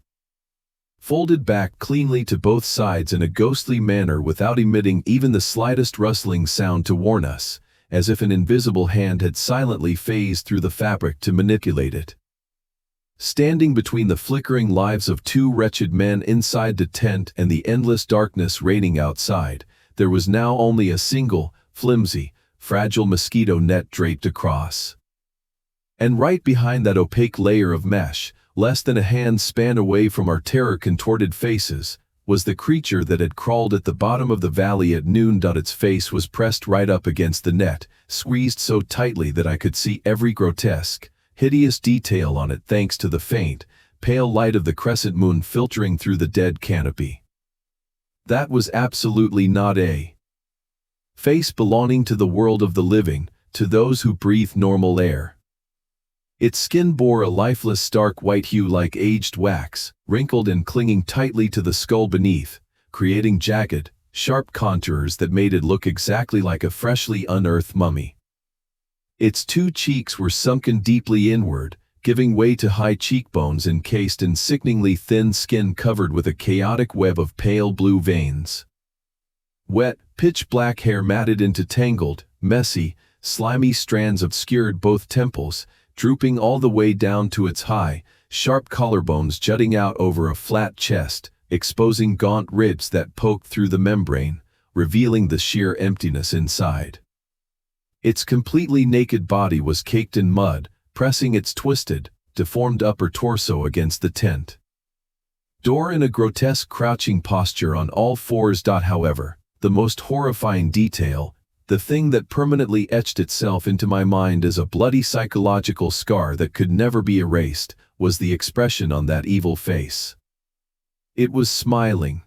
folded back cleanly to both sides in a ghostly manner without emitting even the slightest rustling sound to warn us, as if an invisible hand had silently phased through the fabric to manipulate it. Standing between the flickering lives of two wretched men inside the tent and the endless darkness reigning outside, there was now only a single, flimsy, fragile mosquito net draped across. And right behind that opaque layer of mesh, less than a hand's span away from our terror-contorted faces, was the creature that had crawled at the bottom of the valley at noon. Its face was pressed right up against the net, squeezed so tightly that I could see every grotesque, hideous detail on it thanks to the faint, pale light of the crescent moon filtering through the dead canopy. That was absolutely not a face belonging to the world of the living, to those who breathe normal air. Its skin bore a lifeless stark white hue like aged wax, wrinkled and clinging tightly to the skull beneath, creating jagged, sharp contours that made it look exactly like a freshly unearthed mummy. Its two cheeks were sunken deeply inward, giving way to high cheekbones encased in sickeningly thin skin covered with a chaotic web of pale blue veins. Wet, pitch-black hair matted into tangled, messy, slimy strands obscured both temples, drooping all the way down to its high, sharp collarbones jutting out over a flat chest, exposing gaunt ribs that poked through the membrane, revealing the sheer emptiness inside. Its completely naked body was caked in mud, pressing its twisted, deformed upper torso against the tent door in a grotesque crouching posture on all fours. However, the most horrifying detail, the thing that permanently etched itself into my mind as a bloody psychological scar that could never be erased, was the expression on that evil face. It was smiling.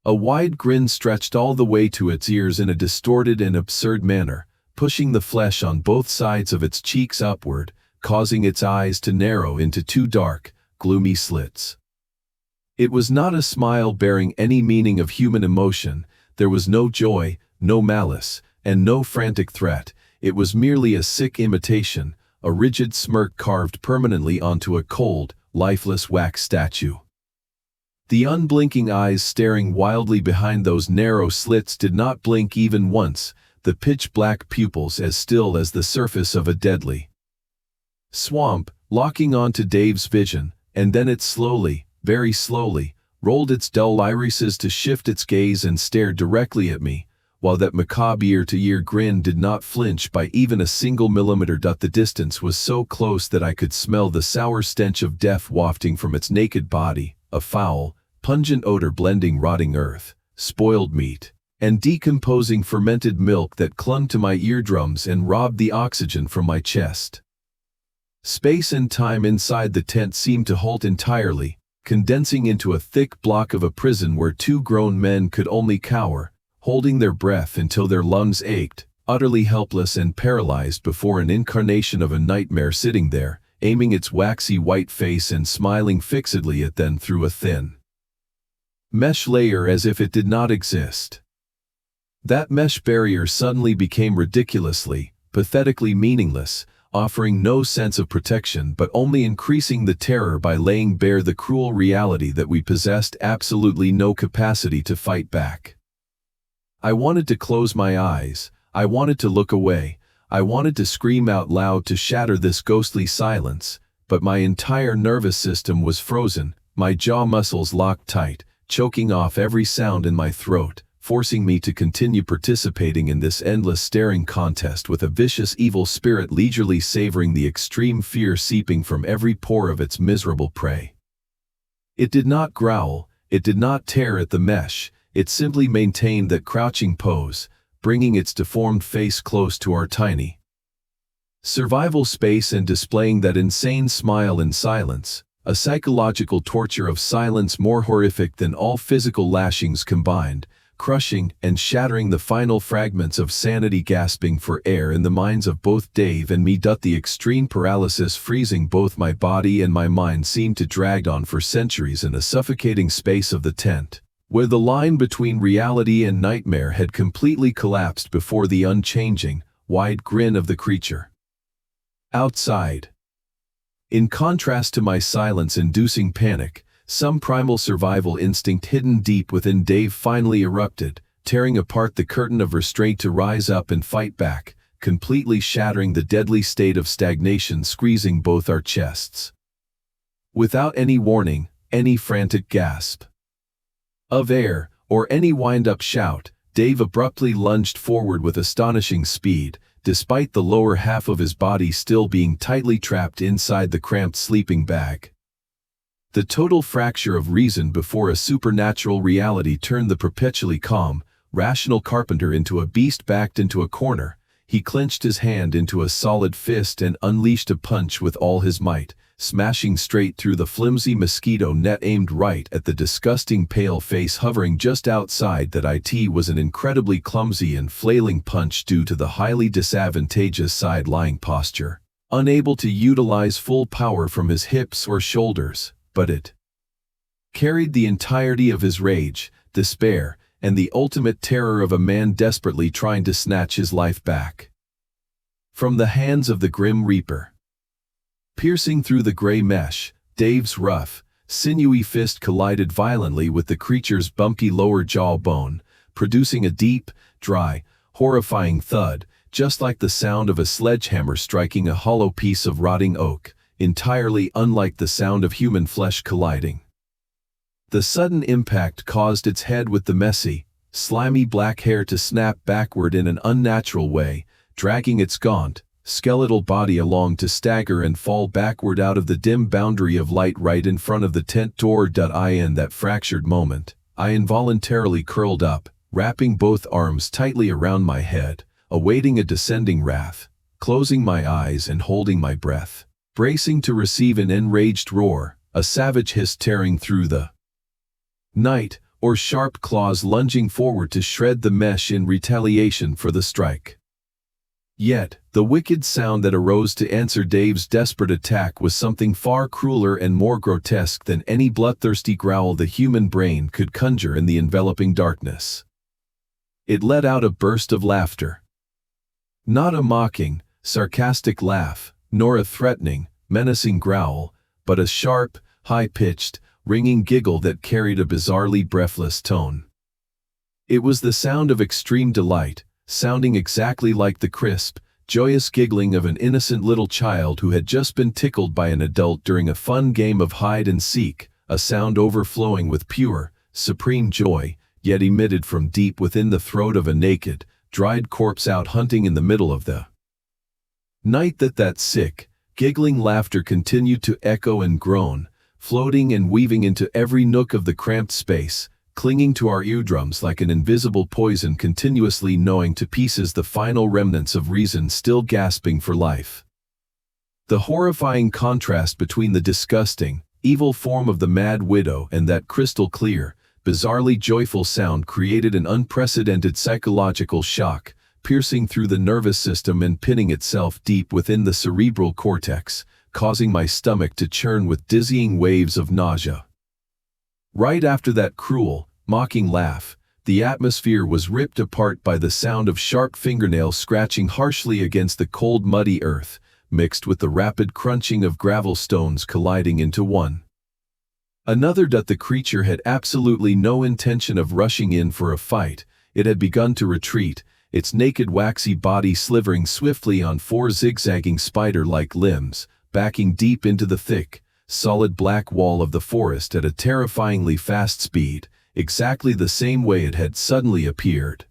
A wide grin stretched all the way to its ears in a distorted and absurd manner, pushing the flesh on both sides of its cheeks upward, causing its eyes to narrow into two dark, gloomy slits. It was not a smile bearing any meaning of human emotion. There was no joy, no malice, and no frantic threat. It was merely a sick imitation, a rigid smirk carved permanently onto a cold, lifeless wax statue. The unblinking eyes staring wildly behind those narrow slits did not blink even once, the pitch-black pupils as still as the surface of a deadly swamp, locking onto Dave's vision, and then it slowly, very slowly, rolled its dull irises to shift its gaze and stare directly at me, while that macabre ear-to-ear grin did not flinch by even a single millimeter. The distance was so close that I could smell the sour stench of death wafting from its naked body, a foul, pungent odor blending rotting earth, spoiled meat, and decomposing fermented milk that clung to my eardrums and robbed the oxygen from my chest. Space and time inside the tent seemed to halt entirely, condensing into a thick block of a prison where two grown men could only cower, holding their breath until their lungs ached, utterly helpless and paralyzed before an incarnation of a nightmare sitting there, aiming its waxy white face and smiling fixedly at them through a thin mesh layer as if it did not exist. That mesh barrier suddenly became ridiculously, pathetically meaningless, offering no sense of protection but only increasing the terror by laying bare the cruel reality that we possessed absolutely no capacity to fight back. I wanted to close my eyes, I wanted to look away, I wanted to scream out loud to shatter this ghostly silence, but my entire nervous system was frozen, my jaw muscles locked tight, choking off every sound in my throat, forcing me to continue participating in this endless staring contest with a vicious evil spirit leisurely savoring the extreme fear seeping from every pore of its miserable prey. It did not growl, it did not tear at the mesh, it simply maintained that crouching pose, bringing its deformed face close to our tiny survival space and displaying that insane smile in silence, a psychological torture of silence more horrific than all physical lashings combined, crushing and shattering the final fragments of sanity gasping for air in the minds of both Dave and me. The extreme paralysis freezing both my body and my mind seemed to drag on for centuries in the suffocating space of the tent, where the line between reality and nightmare had completely collapsed before the unchanging, wide grin of the creature outside. In contrast to my silence-inducing panic, some primal survival instinct hidden deep within Dave finally erupted, tearing apart the curtain of restraint to rise up and fight back, completely shattering the deadly state of stagnation squeezing both our chests. Without any warning, any frantic gasp of air, or any wind-up shout, Dave abruptly lunged forward with astonishing speed, despite the lower half of his body still being tightly trapped inside the cramped sleeping bag. The total fracture of reason before a supernatural reality turned the perpetually calm, rational carpenter into a beast backed into a corner. He clenched his hand into a solid fist and unleashed a punch with all his might, smashing straight through the flimsy mosquito net aimed right at the disgusting pale face hovering just outside. That it was an incredibly clumsy and flailing punch due to the highly disadvantageous side-lying posture, unable to utilize full power from his hips or shoulders, but it carried the entirety of his rage, despair, and the ultimate terror of a man desperately trying to snatch his life back from the hands of the grim reaper. Piercing through the gray mesh, Dave's rough, sinewy fist collided violently with the creature's bumpy lower jaw bone, producing a deep, dry, horrifying thud, just like the sound of a sledgehammer striking a hollow piece of rotting oak, entirely unlike the sound of human flesh colliding. The sudden impact caused its head with the messy, slimy black hair to snap backward in an unnatural way, dragging its gaunt, skeletal body along to stagger and fall backward out of the dim boundary of light right in front of the tent door. In that fractured moment, I involuntarily curled up, wrapping both arms tightly around my head, awaiting a descending wrath, closing my eyes and holding my breath, bracing to receive an enraged roar, a savage hiss tearing through the night, or sharp claws lunging forward to shred the mesh in retaliation for the strike. Yet, the wicked sound that arose to answer Dave's desperate attack was something far crueler and more grotesque than any bloodthirsty growl the human brain could conjure in the enveloping darkness. It let out a burst of laughter. Not a mocking, sarcastic laugh, nor a threatening, menacing growl, but a sharp, high-pitched, ringing giggle that carried a bizarrely breathless tone. It was the sound of extreme delight, sounding exactly like the crisp, joyous giggling of an innocent little child who had just been tickled by an adult during a fun game of hide and seek, a sound overflowing with pure, supreme joy, yet emitted from deep within the throat of a naked, dried corpse out hunting in the middle of the night. That sick, giggling laughter continued to echo and groan, floating and weaving into every nook of the cramped space, clinging to our eardrums like an invisible poison, continuously gnawing to pieces the final remnants of reason still gasping for life. The horrifying contrast between the disgusting, evil form of the Mad Widow and that crystal-clear, bizarrely joyful sound created an unprecedented psychological shock, piercing through the nervous system and pinning itself deep within the cerebral cortex, causing my stomach to churn with dizzying waves of nausea. Right after that cruel, mocking laugh, the atmosphere was ripped apart by the sound of sharp fingernails scratching harshly against the cold, muddy earth, mixed with the rapid crunching of gravel stones colliding into one another. The creature had absolutely no intention of rushing in for a fight. It had begun to retreat, its naked waxy body slithering swiftly on four zigzagging spider-like limbs, backing deep into the thick, solid black wall of the forest at a terrifyingly fast speed, exactly the same way it had suddenly appeared.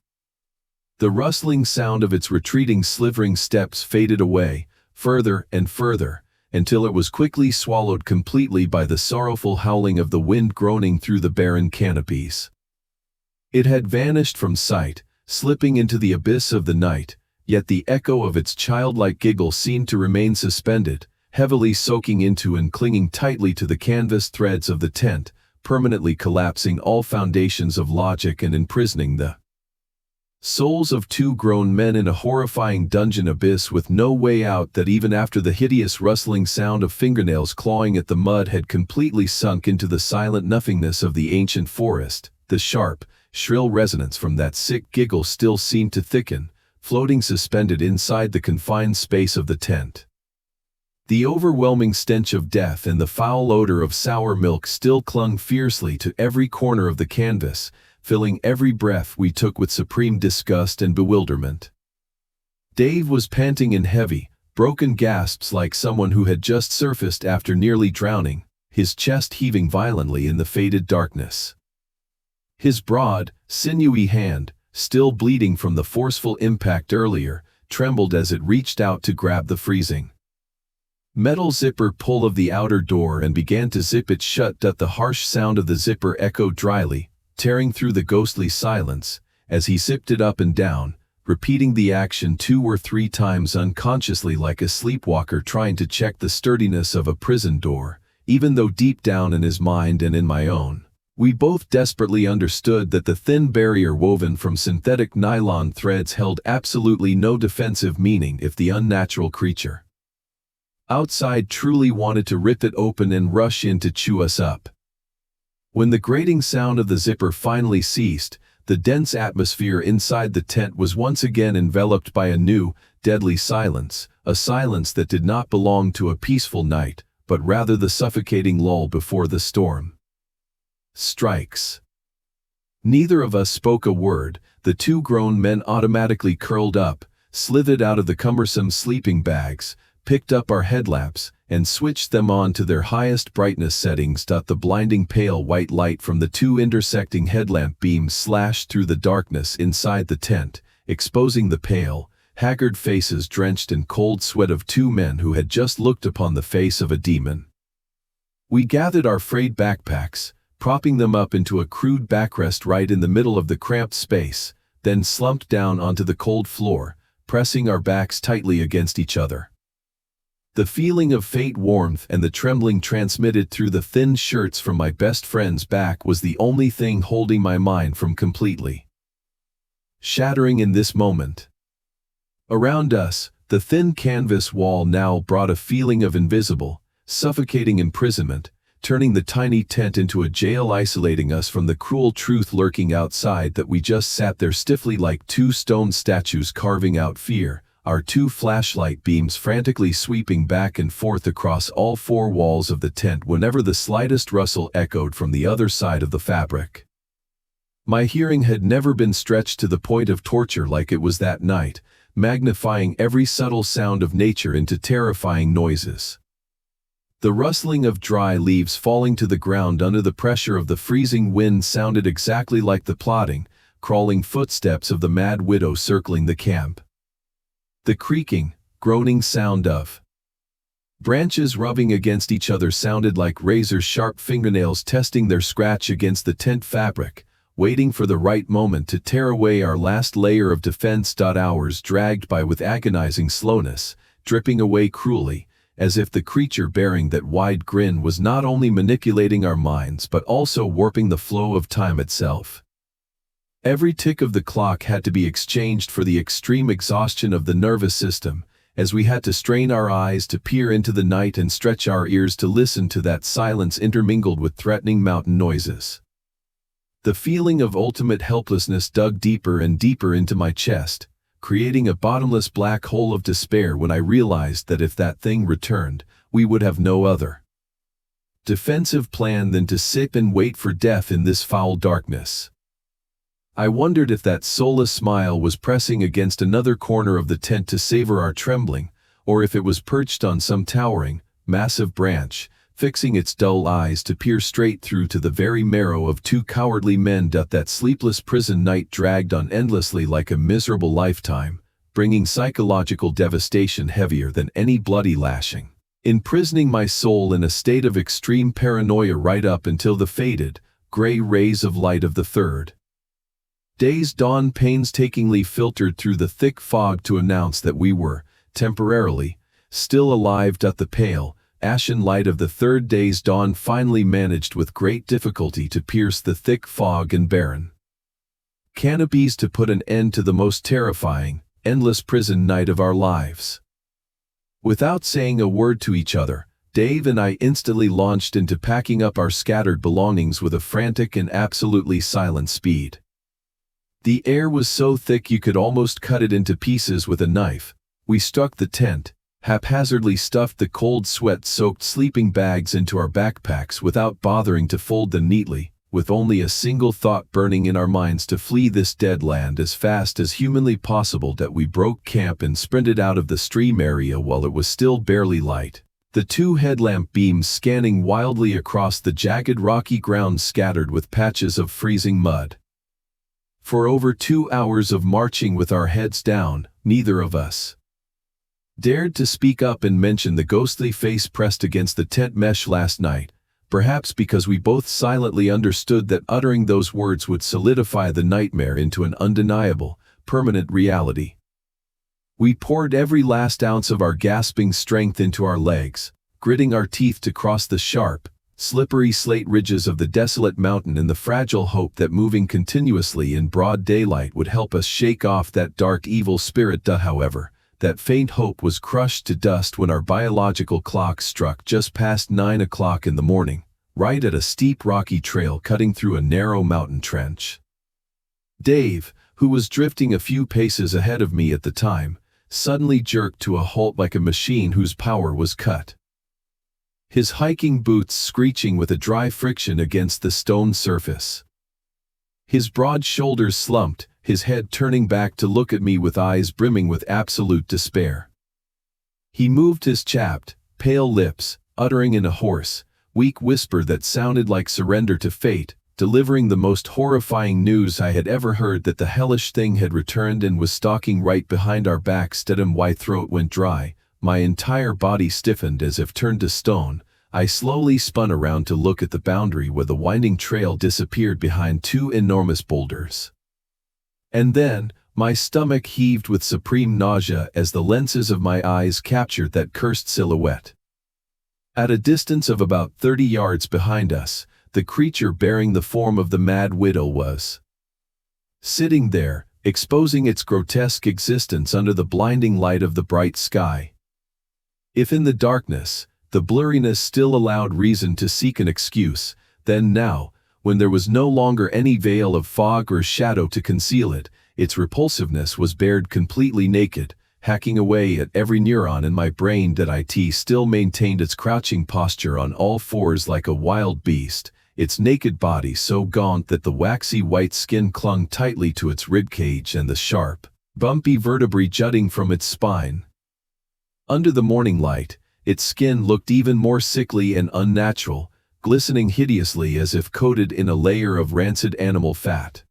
The rustling sound of its retreating slithering steps faded away, further and further, until it was quickly swallowed completely by the sorrowful howling of the wind groaning through the barren canopies. It had vanished from sight, slipping into the abyss of the night, yet the echo of its childlike giggle seemed to remain suspended, heavily soaking into and clinging tightly to the canvas threads of the tent, permanently collapsing all foundations of logic and imprisoning the souls of two grown men in a horrifying dungeon abyss with no way out. That even after the hideous rustling sound of fingernails clawing at the mud had completely sunk into the silent nothingness of the ancient forest, the sharp, shrill resonance from that sick giggle still seemed to thicken, floating suspended inside the confined space of the tent. The overwhelming stench of death and the foul odor of sour milk still clung fiercely to every corner of the canvas, filling every breath we took with supreme disgust and bewilderment. Dave was panting in heavy, broken gasps like someone who had just surfaced after nearly drowning, his chest heaving violently in the faded darkness. His broad, sinewy hand, still bleeding from the forceful impact earlier, trembled as it reached out to grab the freezing metal zipper pull of the outer door and began to zip it shut. The harsh sound of the zipper echoed dryly, tearing through the ghostly silence, as he zipped it up and down, repeating the action 2 or 3 times unconsciously like a sleepwalker trying to check the sturdiness of a prison door, even though deep down in his mind and in my own, we both desperately understood that the thin barrier woven from synthetic nylon threads held absolutely no defensive meaning if the unnatural creature outside truly wanted to rip it open and rush in to chew us up. When the grating sound of the zipper finally ceased, the dense atmosphere inside the tent was once again enveloped by a new, deadly silence, a silence that did not belong to a peaceful night, but rather the suffocating lull before the storm strikes. Neither of us spoke a word. The two grown men automatically curled up, slithered out of the cumbersome sleeping bags, picked up our headlamps, and switched them on to their highest brightness settings. The blinding pale white light from the two intersecting headlamp beams slashed through the darkness inside the tent, exposing the pale, haggard faces drenched in cold sweat of two men who had just looked upon the face of a demon. We gathered our frayed backpacks, propping them up into a crude backrest right in the middle of the cramped space, then slumped down onto the cold floor, pressing our backs tightly against each other. The feeling of faint warmth and the trembling transmitted through the thin shirts from my best friend's back was the only thing holding my mind from completely shattering in this moment. Around us, the thin canvas wall now brought a feeling of invisible, suffocating imprisonment, turning the tiny tent into a jail, isolating us from the cruel truth lurking outside. That we just sat there stiffly like two stone statues carving out fear, our two flashlight beams frantically sweeping back and forth across all four walls of the tent whenever the slightest rustle echoed from the other side of the fabric. My hearing had never been stretched to the point of torture like it was that night, magnifying every subtle sound of nature into terrifying noises. The rustling of dry leaves falling to the ground under the pressure of the freezing wind sounded exactly like the plodding, crawling footsteps of the mad widow circling the camp. The creaking, groaning sound of branches rubbing against each other sounded like razor-sharp fingernails testing their scratch against the tent fabric, waiting for the right moment to tear away our last layer of defense. Hours dragged by with agonizing slowness, dripping away cruelly, as if the creature bearing that wide grin was not only manipulating our minds but also warping the flow of time itself. Every tick of the clock had to be exchanged for the extreme exhaustion of the nervous system, as we had to strain our eyes to peer into the night and stretch our ears to listen to that silence intermingled with threatening mountain noises. The feeling of ultimate helplessness dug deeper and deeper into my chest, creating a bottomless black hole of despair when I realized that if that thing returned, we would have no other defensive plan than to sit and wait for death in this foul darkness. I wondered if that soulless smile was pressing against another corner of the tent to savor our trembling, or if it was perched on some towering, massive branch, fixing its dull eyes to peer straight through to the very marrow of two cowardly men. That sleepless prison night dragged on endlessly like a miserable lifetime, bringing psychological devastation heavier than any bloody lashing, imprisoning my soul in a state of extreme paranoia right up until the faded, gray rays of light of the third day's dawn painstakingly filtered through the thick fog to announce that we were, temporarily, still alive. The pale, ashen light of the third day's dawn finally managed with great difficulty to pierce the thick fog and barren canopies to put an end to the most terrifying, endless prison night of our lives. Without saying a word to each other, Dave and I instantly launched into packing up our scattered belongings with a frantic and absolutely silent speed. The air was so thick you could almost cut it into pieces with a knife. We struck the tent, haphazardly stuffed the cold sweat-soaked sleeping bags into our backpacks without bothering to fold them neatly, with only a single thought burning in our minds to flee this dead land as fast as humanly possible. We broke camp and sprinted out of the stream area while it was still barely light, the two headlamp beams scanning wildly across the jagged rocky ground scattered with patches of freezing mud. For over 2 hours of marching with our heads down, neither of us dared to speak up and mention the ghostly face pressed against the tent mesh last night, perhaps because we both silently understood that uttering those words would solidify the nightmare into an undeniable, permanent reality. We poured every last ounce of our gasping strength into our legs, gritting our teeth to cross the sharp, slippery slate ridges of the desolate mountain in the fragile hope that moving continuously in broad daylight would help us shake off that dark evil spirit. However, that faint hope was crushed to dust when our biological clock struck just past 9 o'clock in the morning, right at a steep rocky trail cutting through a narrow mountain trench. Dave, who was drifting a few paces ahead of me at the time, suddenly jerked to a halt like a machine whose power was cut, his hiking boots screeching with a dry friction against the stone surface. His broad shoulders slumped, his head turning back to look at me with eyes brimming with absolute despair. He moved his chapped, pale lips, uttering in a hoarse, weak whisper that sounded like surrender to fate, delivering the most horrifying news I had ever heard, that the hellish thing had returned and was stalking right behind our backs. My throat went dry, my entire body stiffened as if turned to stone. I slowly spun around to look at the boundary where the winding trail disappeared behind two enormous boulders. And then, my stomach heaved with supreme nausea as the lenses of my eyes captured that cursed silhouette. At a distance of about 30 yards behind us, the creature bearing the form of the Mad Widow was sitting there, exposing its grotesque existence under the blinding light of the bright sky. If in the darkness, the blurriness still allowed reason to seek an excuse, then now, when there was no longer any veil of fog or shadow to conceal it, its repulsiveness was bared completely naked, hacking away at every neuron in my brain. That it still maintained its crouching posture on all fours like a wild beast, its naked body so gaunt that the waxy white skin clung tightly to its ribcage and the sharp, bumpy vertebrae jutting from its spine. Under the morning light, its skin looked even more sickly and unnatural, glistening hideously as if coated in a layer of rancid animal fat.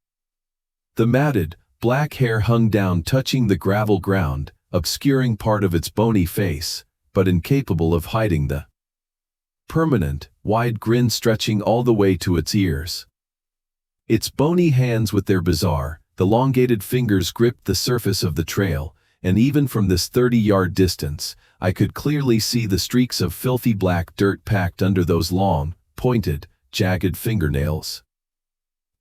The matted, black hair hung down, touching the gravel ground, obscuring part of its bony face, but incapable of hiding the permanent, wide grin stretching all the way to its ears. Its bony hands with their bizarre, elongated fingers gripped the surface of the trail, and even from this 30-yard distance, I could clearly see the streaks of filthy black dirt packed under those long, pointed, jagged fingernails.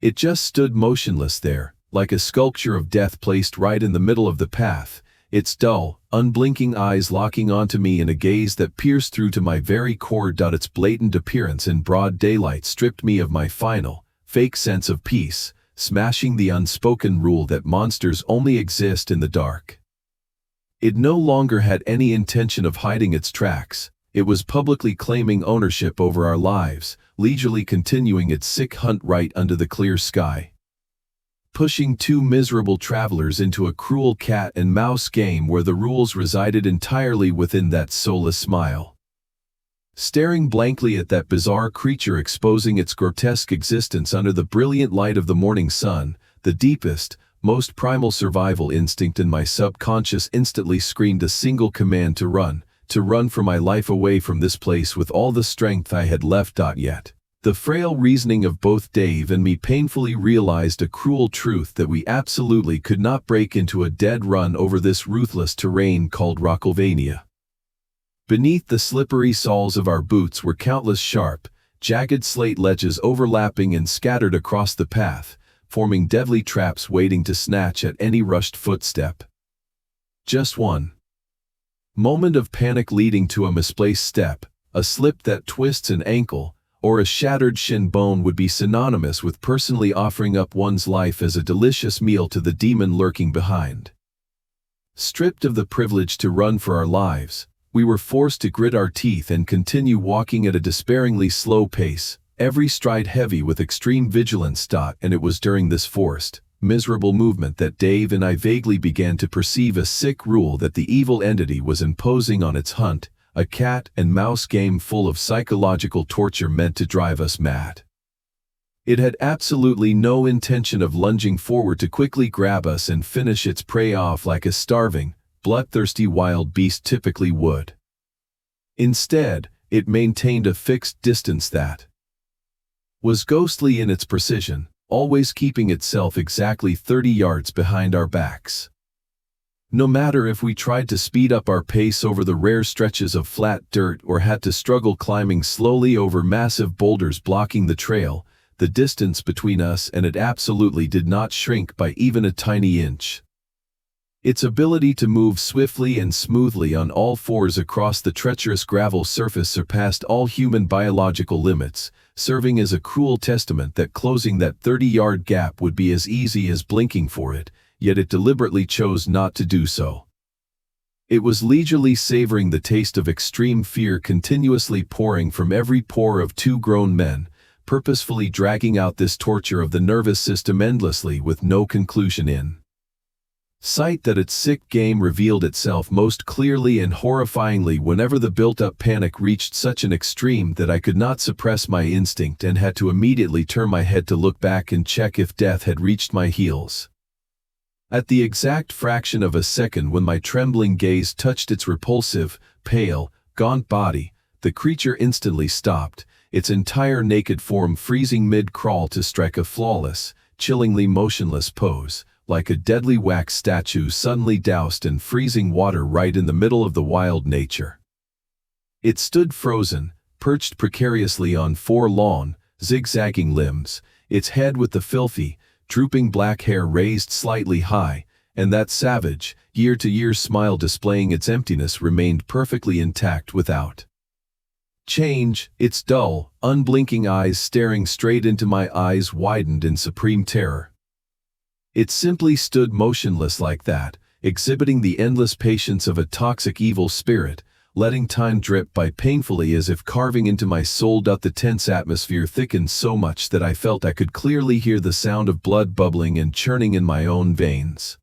It just stood motionless there, like a sculpture of death placed right in the middle of the path, its dull, unblinking eyes locking onto me in a gaze that pierced through to my very core. Its blatant appearance in broad daylight stripped me of my final, fake sense of peace, smashing the unspoken rule that monsters only exist in the dark. It no longer had any intention of hiding its tracks. It was publicly claiming ownership over our lives, leisurely continuing its sick hunt right under the clear sky. Pushing two miserable travelers into a cruel cat and mouse game where the rules resided entirely within that soulless smile. Staring blankly at that bizarre creature exposing its grotesque existence under the brilliant light of the morning sun, the deepest, most primal survival instinct in my subconscious instantly screamed a single command: to run for my life away from this place with all the strength I had left. Yet, the frail reasoning of both Dave and me painfully realized a cruel truth: that we absolutely could not break into a dead run over this ruthless terrain called Rockylvania. Beneath the slippery soles of our boots were countless sharp, jagged slate ledges overlapping and scattered across the path, forming deadly traps waiting to snatch at any rushed footstep. Just one moment of panic leading to a misplaced step, a slip that twists an ankle, or a shattered shin bone would be synonymous with personally offering up one's life as a delicious meal to the demon lurking behind. Stripped of the privilege to run for our lives, we were forced to grit our teeth and continue walking at a despairingly slow pace, every stride heavy with extreme vigilance. And it was during this forced, miserable movement that Dave and I vaguely began to perceive a sick rule that the evil entity was imposing on its hunt, a cat and mouse game full of psychological torture meant to drive us mad. It had absolutely no intention of lunging forward to quickly grab us and finish its prey off like a starving, bloodthirsty wild beast typically would. Instead, it maintained a fixed distance that was ghostly in its precision, always keeping itself exactly 30 yards behind our backs. No matter if we tried to speed up our pace over the rare stretches of flat dirt or had to struggle climbing slowly over massive boulders blocking the trail, the distance between us and it absolutely did not shrink by even a tiny inch. Its ability to move swiftly and smoothly on all fours across the treacherous gravel surface surpassed all human biological limits, serving as a cruel testament that closing that 30-yard gap would be as easy as blinking for it, yet it deliberately chose not to do so. It was leisurely savoring the taste of extreme fear continuously pouring from every pore of two grown men, purposefully dragging out this torture of the nervous system endlessly with no conclusion in sight. That its sick game revealed itself most clearly and horrifyingly whenever the built-up panic reached such an extreme that I could not suppress my instinct and had to immediately turn my head to look back and check if death had reached my heels. At the exact fraction of a second when my trembling gaze touched its repulsive, pale, gaunt body, the creature instantly stopped, its entire naked form freezing mid-crawl to strike a flawless, chillingly motionless pose, like a deadly wax statue suddenly doused in freezing water right in the middle of the wild nature. It stood frozen, perched precariously on four long, zigzagging limbs, its head with the filthy, drooping black hair raised slightly high, and that savage, year-to-year smile displaying its emptiness remained perfectly intact without change. Its dull, unblinking eyes staring straight into my eyes widened in supreme terror. It simply stood motionless like that, exhibiting the endless patience of a toxic evil spirit, letting time drip by painfully as if carving into my soul. The tense atmosphere thickened so much that I felt I could clearly hear the sound of blood bubbling and churning in my own veins.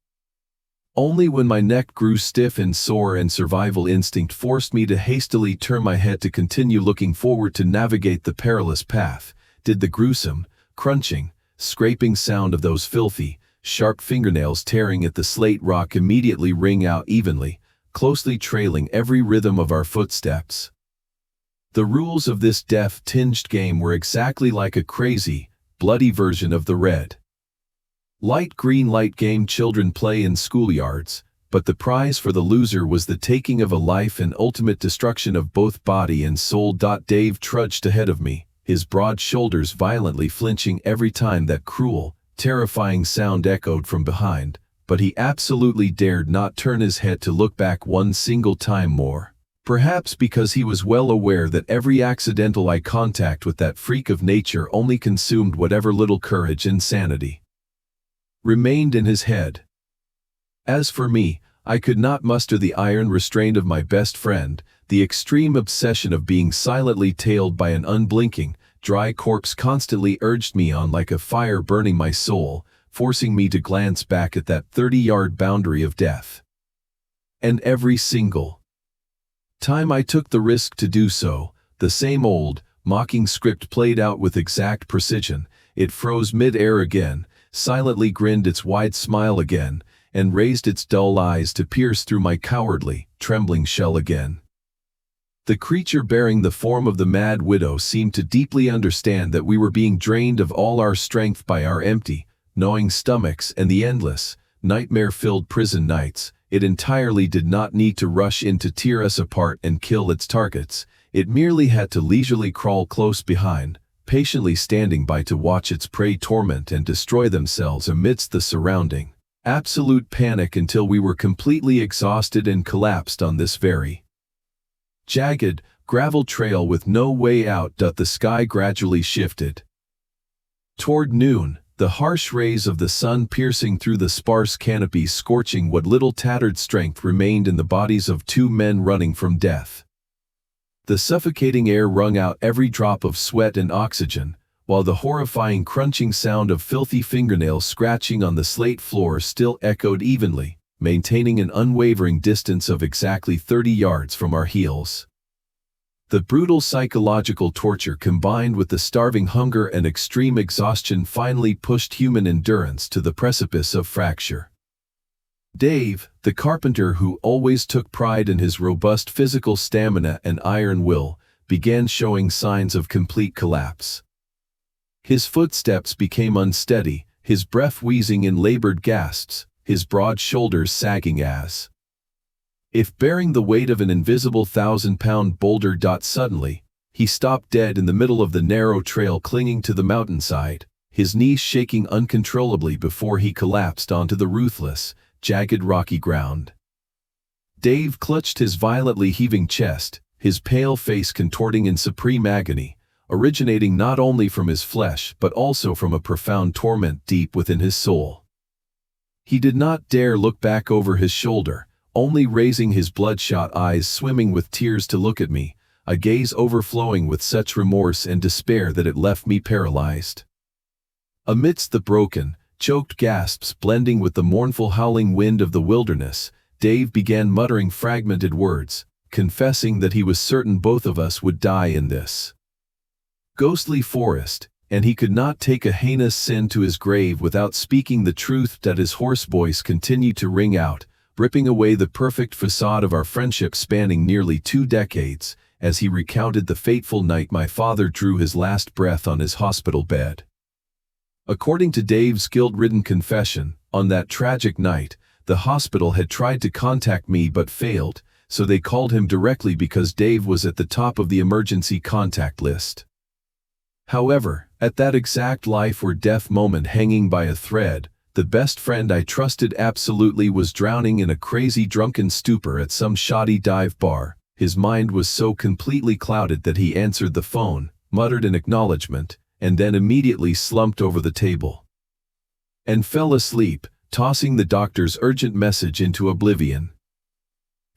Only when my neck grew stiff and sore and survival instinct forced me to hastily turn my head to continue looking forward to navigate the perilous path, did the gruesome, crunching, scraping sound of those filthy, sharp fingernails tearing at the slate rock immediately ring out evenly, closely trailing every rhythm of our footsteps. The rules of this death-tinged game were exactly like a crazy, bloody version of the red light green light game children play in schoolyards, but the prize for the loser was the taking of a life and ultimate destruction of both body and soul. Dave trudged ahead of me, his broad shoulders violently flinching every time that cruel, terrifying sound echoed from behind, but he absolutely dared not turn his head to look back one single time more. Perhaps because he was well aware that every accidental eye contact with that freak of nature only consumed whatever little courage and sanity remained in his head. As for me, I could not muster the iron restraint of my best friend, the extreme obsession of being silently tailed by an unblinking, dry corpse constantly urged me on like a fire burning my soul, forcing me to glance back at that 30-yard boundary of death. And every single time I took the risk to do so, the same old, mocking script played out with exact precision. It froze mid-air again, silently grinned its wide smile again, and raised its dull eyes to pierce through my cowardly, trembling shell again. The creature bearing the form of the Mad Widow seemed to deeply understand that we were being drained of all our strength by our empty, gnawing stomachs and the endless, nightmare-filled prison nights. It entirely did not need to rush in to tear us apart and kill its targets. It merely had to leisurely crawl close behind, patiently standing by to watch its prey torment and destroy themselves amidst the surrounding absolute panic until we were completely exhausted and collapsed on this very jagged, gravel trail with no way out. The sky gradually shifted toward noon, the harsh rays of the sun piercing through the sparse canopy, scorching what little tattered strength remained in the bodies of two men running from death. The suffocating air wrung out every drop of sweat and oxygen, while the horrifying crunching sound of filthy fingernails scratching on the slate floor still echoed evenly, maintaining an unwavering distance of exactly 30 yards from our heels. The brutal psychological torture combined with the starving hunger and extreme exhaustion finally pushed human endurance to the precipice of fracture. Dave, the carpenter who always took pride in his robust physical stamina and iron will, began showing signs of complete collapse. His footsteps became unsteady, his breath wheezing in labored gasps, his broad shoulders sagging as if bearing the weight of an invisible 1,000-pound boulder. Suddenly, he stopped dead in the middle of the narrow trail clinging to the mountainside, his knees shaking uncontrollably before he collapsed onto the ruthless, jagged rocky ground. Dave clutched his violently heaving chest, his pale face contorting in supreme agony, originating not only from his flesh but also from a profound torment deep within his soul. He did not dare look back over his shoulder, only raising his bloodshot eyes swimming with tears to look at me, a gaze overflowing with such remorse and despair that it left me paralyzed. Amidst the broken, choked gasps blending with the mournful howling wind of the wilderness, Dave began muttering fragmented words, confessing that he was certain both of us would die in this ghostly forest, and he could not take a heinous sin to his grave without speaking the truth. That his hoarse voice continued to ring out, ripping away the perfect facade of our friendship spanning nearly 2 decades, as he recounted the fateful night my father drew his last breath on his hospital bed. According to Dave's guilt-ridden confession, on that tragic night, the hospital had tried to contact me but failed, so they called him directly because Dave was at the top of the emergency contact list. However, at that exact life or death moment hanging by a thread, the best friend I trusted absolutely was drowning in a crazy drunken stupor at some shoddy dive bar. His mind was so completely clouded that he answered the phone, muttered an acknowledgement, and then immediately slumped over the table and fell asleep, tossing the doctor's urgent message into oblivion.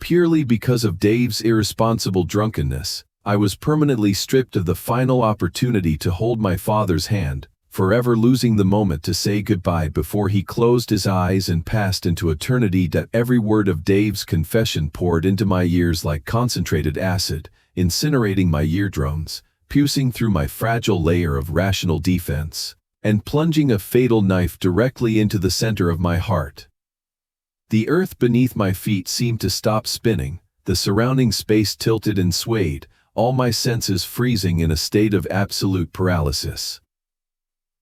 Purely because of Dave's irresponsible drunkenness, I was permanently stripped of the final opportunity to hold my father's hand, forever losing the moment to say goodbye before he closed his eyes and passed into eternity. That every word of Dave's confession poured into my ears like concentrated acid, incinerating my eardrums, piercing through my fragile layer of rational defense, and plunging a fatal knife directly into the center of my heart. The earth beneath my feet seemed to stop spinning, the surrounding space tilted and swayed, all my senses freezing in a state of absolute paralysis.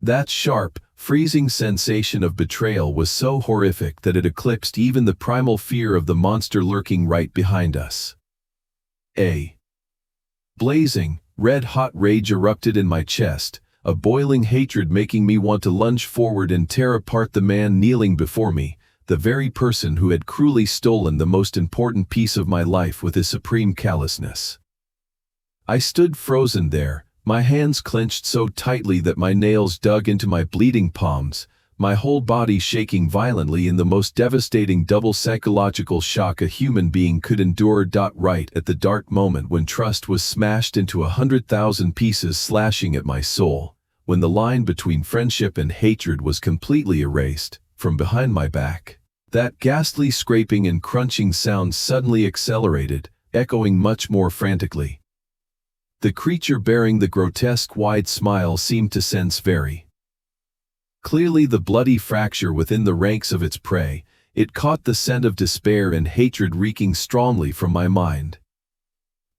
That sharp, freezing sensation of betrayal was so horrific that it eclipsed even the primal fear of the monster lurking right behind us. A blazing, red-hot rage erupted in my chest, a boiling hatred making me want to lunge forward and tear apart the man kneeling before me, the very person who had cruelly stolen the most important piece of my life with his supreme callousness. I stood frozen there, my hands clenched so tightly that my nails dug into my bleeding palms, my whole body shaking violently in the most devastating double psychological shock a human being could endure. Right at the dark moment when trust was smashed into 100,000 pieces, slashing at my soul, when the line between friendship and hatred was completely erased, from behind my back, that ghastly scraping and crunching sound suddenly accelerated, echoing much more frantically. The creature bearing the grotesque wide smile seemed to sense very clearly the bloody fracture within the ranks of its prey. It caught the scent of despair and hatred reeking strongly from my mind.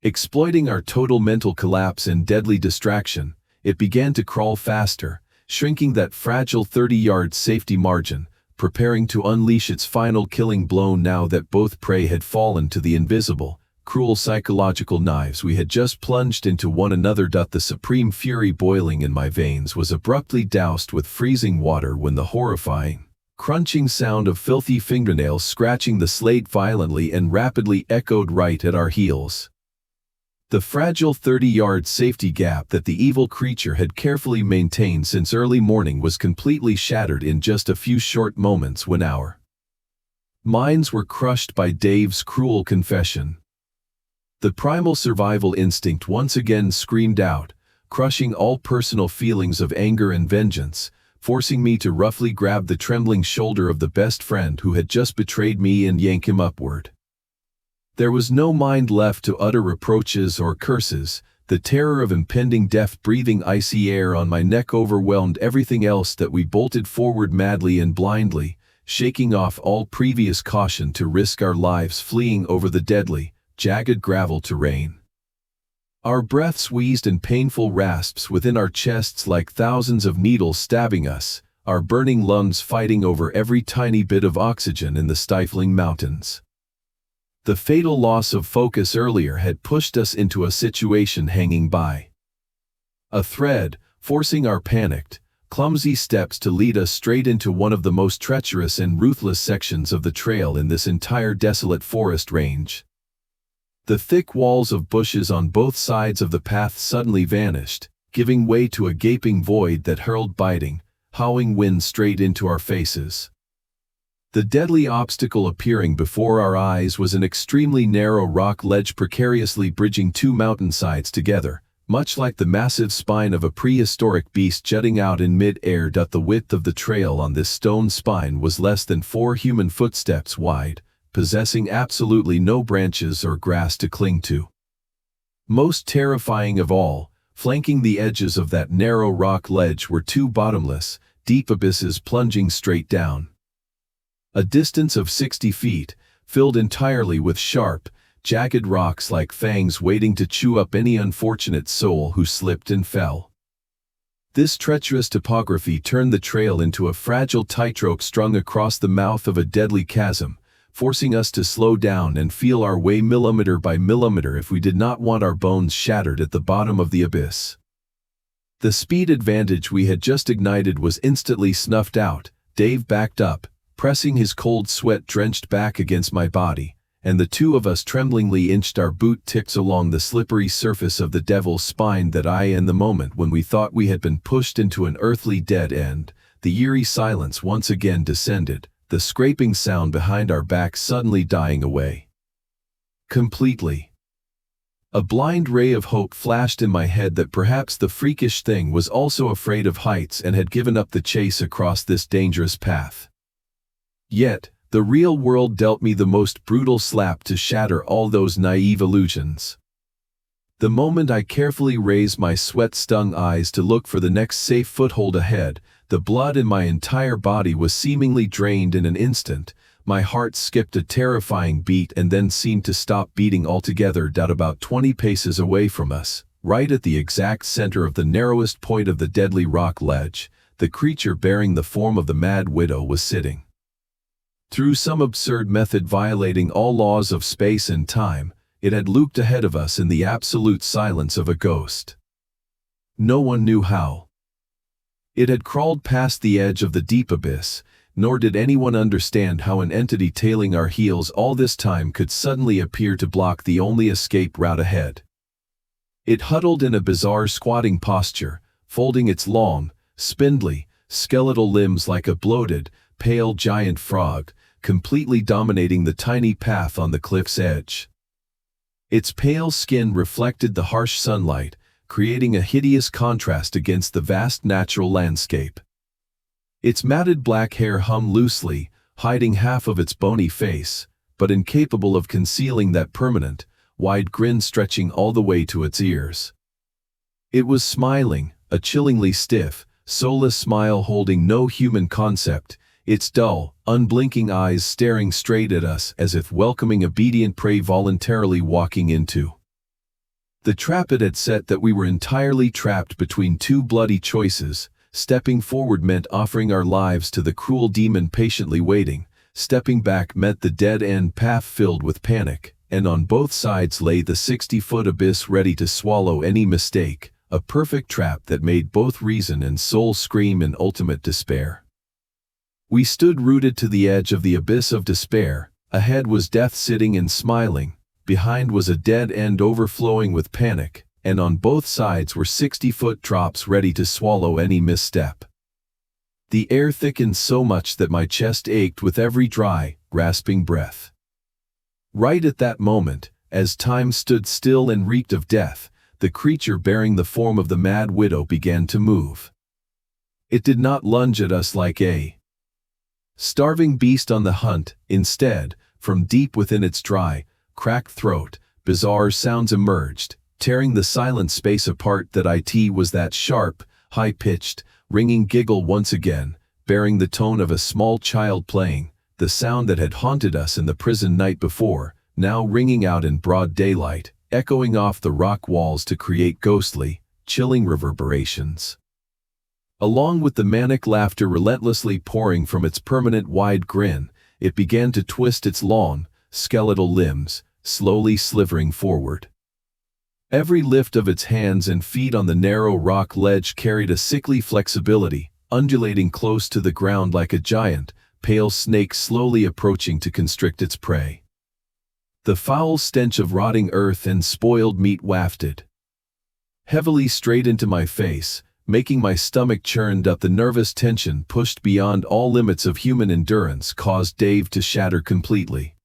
Exploiting our total mental collapse and deadly distraction, it began to crawl faster, shrinking that fragile 30-yard safety margin, preparing to unleash its final killing blow now that both prey had fallen to the invisible, cruel psychological knives we had just plunged into one another. The supreme fury boiling in my veins was abruptly doused with freezing water when the horrifying, crunching sound of filthy fingernails scratching the slate violently and rapidly echoed right at our heels. The fragile 30-yard safety gap that the evil creature had carefully maintained since early morning was completely shattered in just a few short moments when our minds were crushed by Dave's cruel confession. The primal survival instinct once again screamed out, crushing all personal feelings of anger and vengeance, forcing me to roughly grab the trembling shoulder of the best friend who had just betrayed me and yank him upward. There was no mind left to utter reproaches or curses. The terror of impending death breathing icy air on my neck overwhelmed everything else that we bolted forward madly and blindly, shaking off all previous caution to risk our lives fleeing over the deadly, jagged gravel terrain. Our breaths wheezed in painful rasps within our chests like thousands of needles stabbing us, our burning lungs fighting over every tiny bit of oxygen in the stifling mountains. The fatal loss of focus earlier had pushed us into a situation hanging by a thread, forcing our panicked, clumsy steps to lead us straight into one of the most treacherous and ruthless sections of the trail in this entire desolate forest range. The thick walls of bushes on both sides of the path suddenly vanished, giving way to a gaping void that hurled biting, howling wind straight into our faces. The deadly obstacle appearing before our eyes was an extremely narrow rock ledge precariously bridging two mountainsides together, much like the massive spine of a prehistoric beast jutting out in mid-air. The width of the trail on this stone spine was less than 4 human footsteps wide, possessing absolutely no branches or grass to cling to. Most terrifying of all, flanking the edges of that narrow rock ledge were two bottomless, deep abysses plunging straight down. A distance of 60 feet, filled entirely with sharp, jagged rocks like fangs waiting to chew up any unfortunate soul who slipped and fell. This treacherous topography turned the trail into a fragile tightrope strung across the mouth of a deadly chasm, forcing us to slow down and feel our way millimeter by millimeter if we did not want our bones shattered at the bottom of the abyss. The speed advantage we had just ignited was instantly snuffed out. Dave backed up, pressing his cold sweat-drenched back against my body, and the two of us tremblingly inched our boot tips along the slippery surface of the devil's spine. In the moment when we thought we had been pushed into an earthly dead end, the eerie silence once again descended, the scraping sound behind our backs suddenly dying away completely. A blind ray of hope flashed in my head that perhaps the freakish thing was also afraid of heights and had given up the chase across this dangerous path. Yet, the real world dealt me the most brutal slap to shatter all those naive illusions. The moment I carefully raised my sweat-stung eyes to look for the next safe foothold ahead, the blood in my entire body was seemingly drained in an instant. My heart skipped a terrifying beat and then seemed to stop beating altogether. About 20 paces away from us, right at the exact center of the narrowest point of the deadly rock ledge, the creature bearing the form of the Mad Widow was sitting. Through some absurd method violating all laws of space and time, it had looped ahead of us in the absolute silence of a ghost. No one knew how. It had crawled past the edge of the deep abyss, nor did anyone understand how an entity tailing our heels all this time could suddenly appear to block the only escape route ahead. It huddled in a bizarre squatting posture, folding its long, spindly, skeletal limbs like a bloated, pale giant frog, completely dominating the tiny path on the cliff's edge. Its pale skin reflected the harsh sunlight, creating a hideous contrast against the vast natural landscape. Its matted black hair hung loosely, hiding half of its bony face, but incapable of concealing that permanent, wide grin stretching all the way to its ears. It was smiling, a chillingly stiff, soulless smile holding no human concept, its dull, unblinking eyes staring straight at us as if welcoming obedient prey voluntarily walking into the trap it had set. That we were entirely trapped between two bloody choices. Stepping forward meant offering our lives to the cruel demon patiently waiting. Stepping back meant the dead-end path filled with panic, and on both sides lay the 60-foot abyss ready to swallow any mistake, a perfect trap that made both reason and soul scream in ultimate despair. We stood rooted to the edge of the abyss of despair. Ahead was death sitting and smiling, behind was a dead end overflowing with panic, and on both sides were 60-foot drops ready to swallow any misstep. The air thickened so much that my chest ached with every dry, rasping breath. Right at that moment, as time stood still and reeked of death, the creature bearing the form of the Mad Widow began to move. It did not lunge at us like a starving beast on the hunt. Instead, from deep within its dry, cracked throat, bizarre sounds emerged, tearing the silent space apart. It was that sharp, high-pitched, ringing giggle once again, bearing the tone of a small child playing, the sound that had haunted us in the prison night before, now ringing out in broad daylight, echoing off the rock walls to create ghostly, chilling reverberations. Along with the manic laughter relentlessly pouring from its permanent wide grin, it began to twist its long, skeletal limbs, slowly slithering forward. Every lift of its hands and feet on the narrow rock ledge carried a sickly flexibility, undulating close to the ground like a giant, pale snake slowly approaching to constrict its prey. The foul stench of rotting earth and spoiled meat wafted heavily straight into my face, making my stomach churned up. The nervous tension pushed beyond all limits of human endurance caused Dave to shatter completely.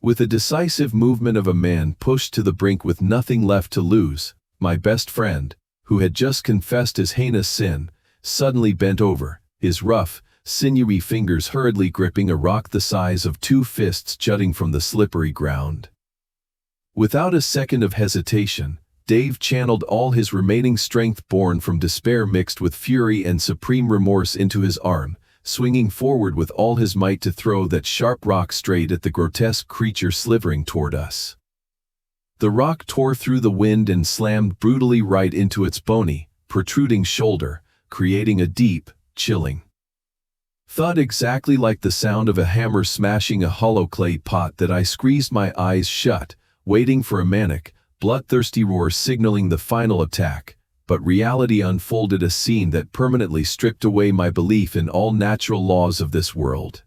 With the decisive movement of a man pushed to the brink with nothing left to lose, my best friend, who had just confessed his heinous sin, suddenly bent over, his rough, sinewy fingers hurriedly gripping a rock the size of 2 fists jutting from the slippery ground. Without a second of hesitation, Dave channeled all his remaining strength born from despair mixed with fury and supreme remorse into his arm, swinging forward with all his might to throw that sharp rock straight at the grotesque creature slithering toward us. The rock tore through the wind and slammed brutally right into its bony, protruding shoulder, creating a deep, chilling thud exactly like the sound of a hammer smashing a hollow clay pot. That I squeezed my eyes shut, waiting for a manic, bloodthirsty roar signaling the final attack, but reality unfolded a scene that permanently stripped away my belief in all natural laws of this world.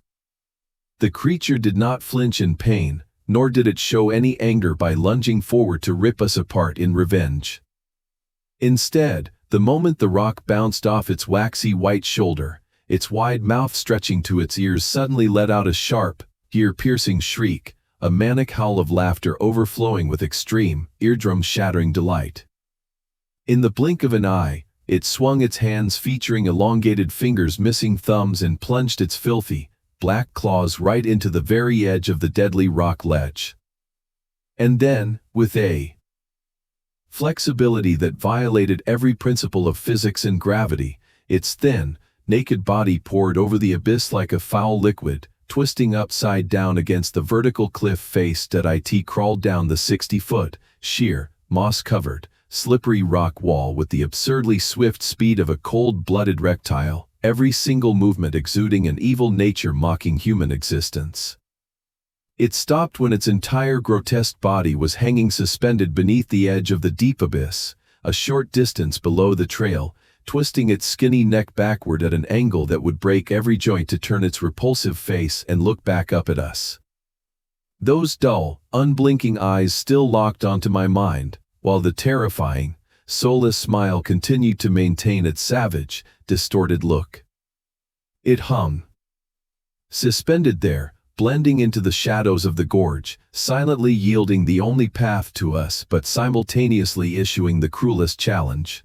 The creature did not flinch in pain, nor did it show any anger by lunging forward to rip us apart in revenge. Instead, the moment the rock bounced off its waxy white shoulder, its wide mouth stretching to its ears suddenly let out a sharp, ear-piercing shriek, a manic howl of laughter overflowing with extreme, eardrum-shattering delight. In the blink of an eye, it swung its hands featuring elongated fingers missing thumbs and plunged its filthy, black claws right into the very edge of the deadly rock ledge. And then, with a flexibility that violated every principle of physics and gravity, its thin, naked body poured over the abyss like a foul liquid, twisting upside down against the vertical cliff face. It crawled down the 60-foot, sheer, moss-covered, slippery rock wall with the absurdly swift speed of a cold-blooded reptile, every single movement exuding an evil nature mocking human existence. It stopped when its entire grotesque body was hanging suspended beneath the edge of the deep abyss, a short distance below the trail, twisting its skinny neck backward at an angle that would break every joint to turn its repulsive face and look back up at us. Those dull, unblinking eyes still locked onto my mind, while the terrifying, soulless smile continued to maintain its savage, distorted look. It hung suspended there, blending into the shadows of the gorge, silently yielding the only path to us but simultaneously issuing the cruelest challenge.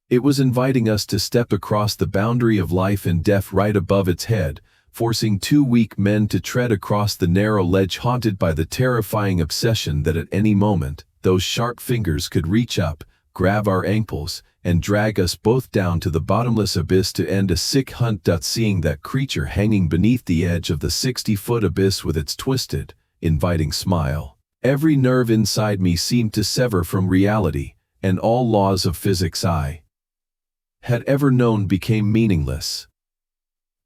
It was inviting us to step across the boundary of life and death right above its head, forcing 2 weak men to tread across the narrow ledge haunted by the terrifying obsession that at any moment, those sharp fingers could reach up, grab our ankles, and drag us both down to the bottomless abyss to end a sick hunt. Seeing that creature hanging beneath the edge of the 60-foot abyss with its twisted, inviting smile, every nerve inside me seemed to sever from reality, and all laws of physics I had ever known became meaningless.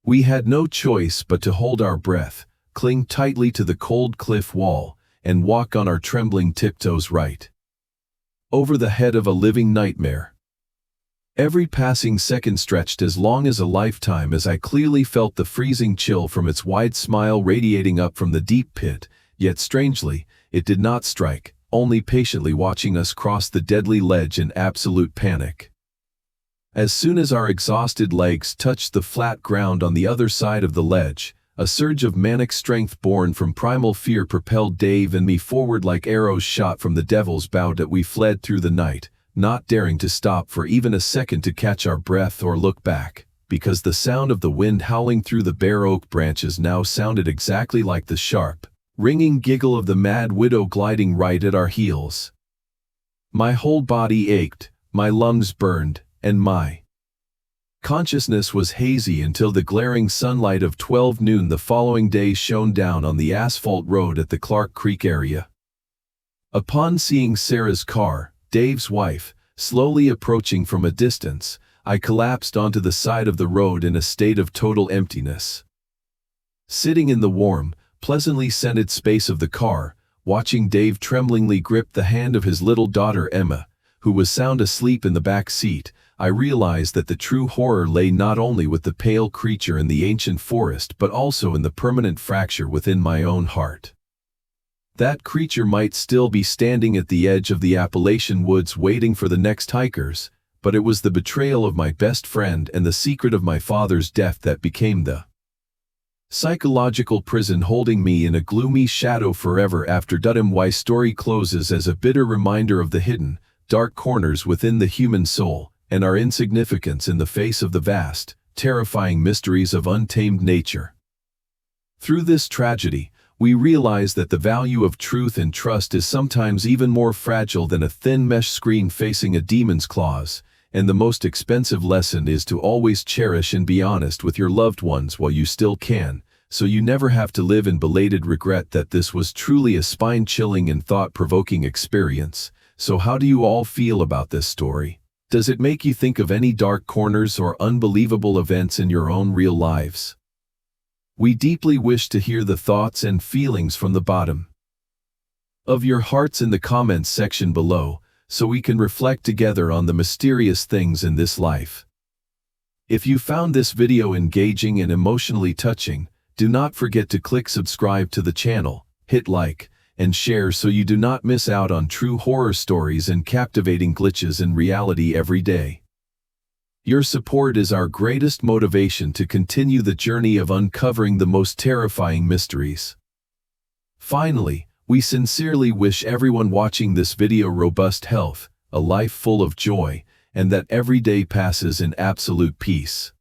We had no choice but to hold our breath, cling tightly to the cold cliff wall, and walk on our trembling tiptoes right over the head of a living nightmare. Every passing second stretched as long as a lifetime as I clearly felt the freezing chill from its wide smile radiating up from the deep pit, yet strangely, it did not strike, only patiently watching us cross the deadly ledge in absolute panic. As soon as our exhausted legs touched the flat ground on the other side of the ledge, a surge of manic strength born from primal fear propelled Dave and me forward like arrows shot from the devil's bow. We fled through the night, not daring to stop for even a second to catch our breath or look back, because the sound of the wind howling through the bare oak branches now sounded exactly like the sharp, ringing giggle of the mad widow gliding right at our heels. My whole body ached, my lungs burned, and my consciousness was hazy until the glaring sunlight of 12 noon the following day shone down on the asphalt road at the Clark Creek area. Upon seeing Sarah's car, Dave's wife, slowly approaching from a distance, I collapsed onto the side of the road in a state of total emptiness. Sitting in the warm, pleasantly scented space of the car, watching Dave tremblingly grip the hand of his little daughter Emma, who was sound asleep in the back seat, I realized that the true horror lay not only with the pale creature in the ancient forest but also in the permanent fracture within my own heart. That creature might still be standing at the edge of the Appalachian woods waiting for the next hikers, but it was the betrayal of my best friend and the secret of my father's death that became the psychological prison holding me in a gloomy shadow forever after. My story closes as a bitter reminder of the hidden, dark corners within the human soul, and our insignificance in the face of the vast, terrifying mysteries of untamed nature. Through this tragedy, we realize that the value of truth and trust is sometimes even more fragile than a thin mesh screen facing a demon's claws, and the most expensive lesson is to always cherish and be honest with your loved ones while you still can, so you never have to live in belated regret. That this was truly a spine-chilling and thought-provoking experience. So how do you all feel about this story? Does it make you think of any dark corners or unbelievable events in your own real lives? We deeply wish to hear the thoughts and feelings from the bottom of your hearts in the comments section below, so we can reflect together on the mysterious things in this life. If you found this video engaging and emotionally touching, do not forget to click subscribe to the channel, hit like, and share so you do not miss out on true horror stories and captivating glitches in reality every day. Your support is our greatest motivation to continue the journey of uncovering the most terrifying mysteries. Finally, we sincerely wish everyone watching this video robust health, a life full of joy, and that every day passes in absolute peace.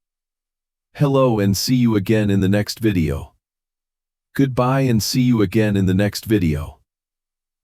Hello and see you again in the next video. Goodbye and see you again in the next video.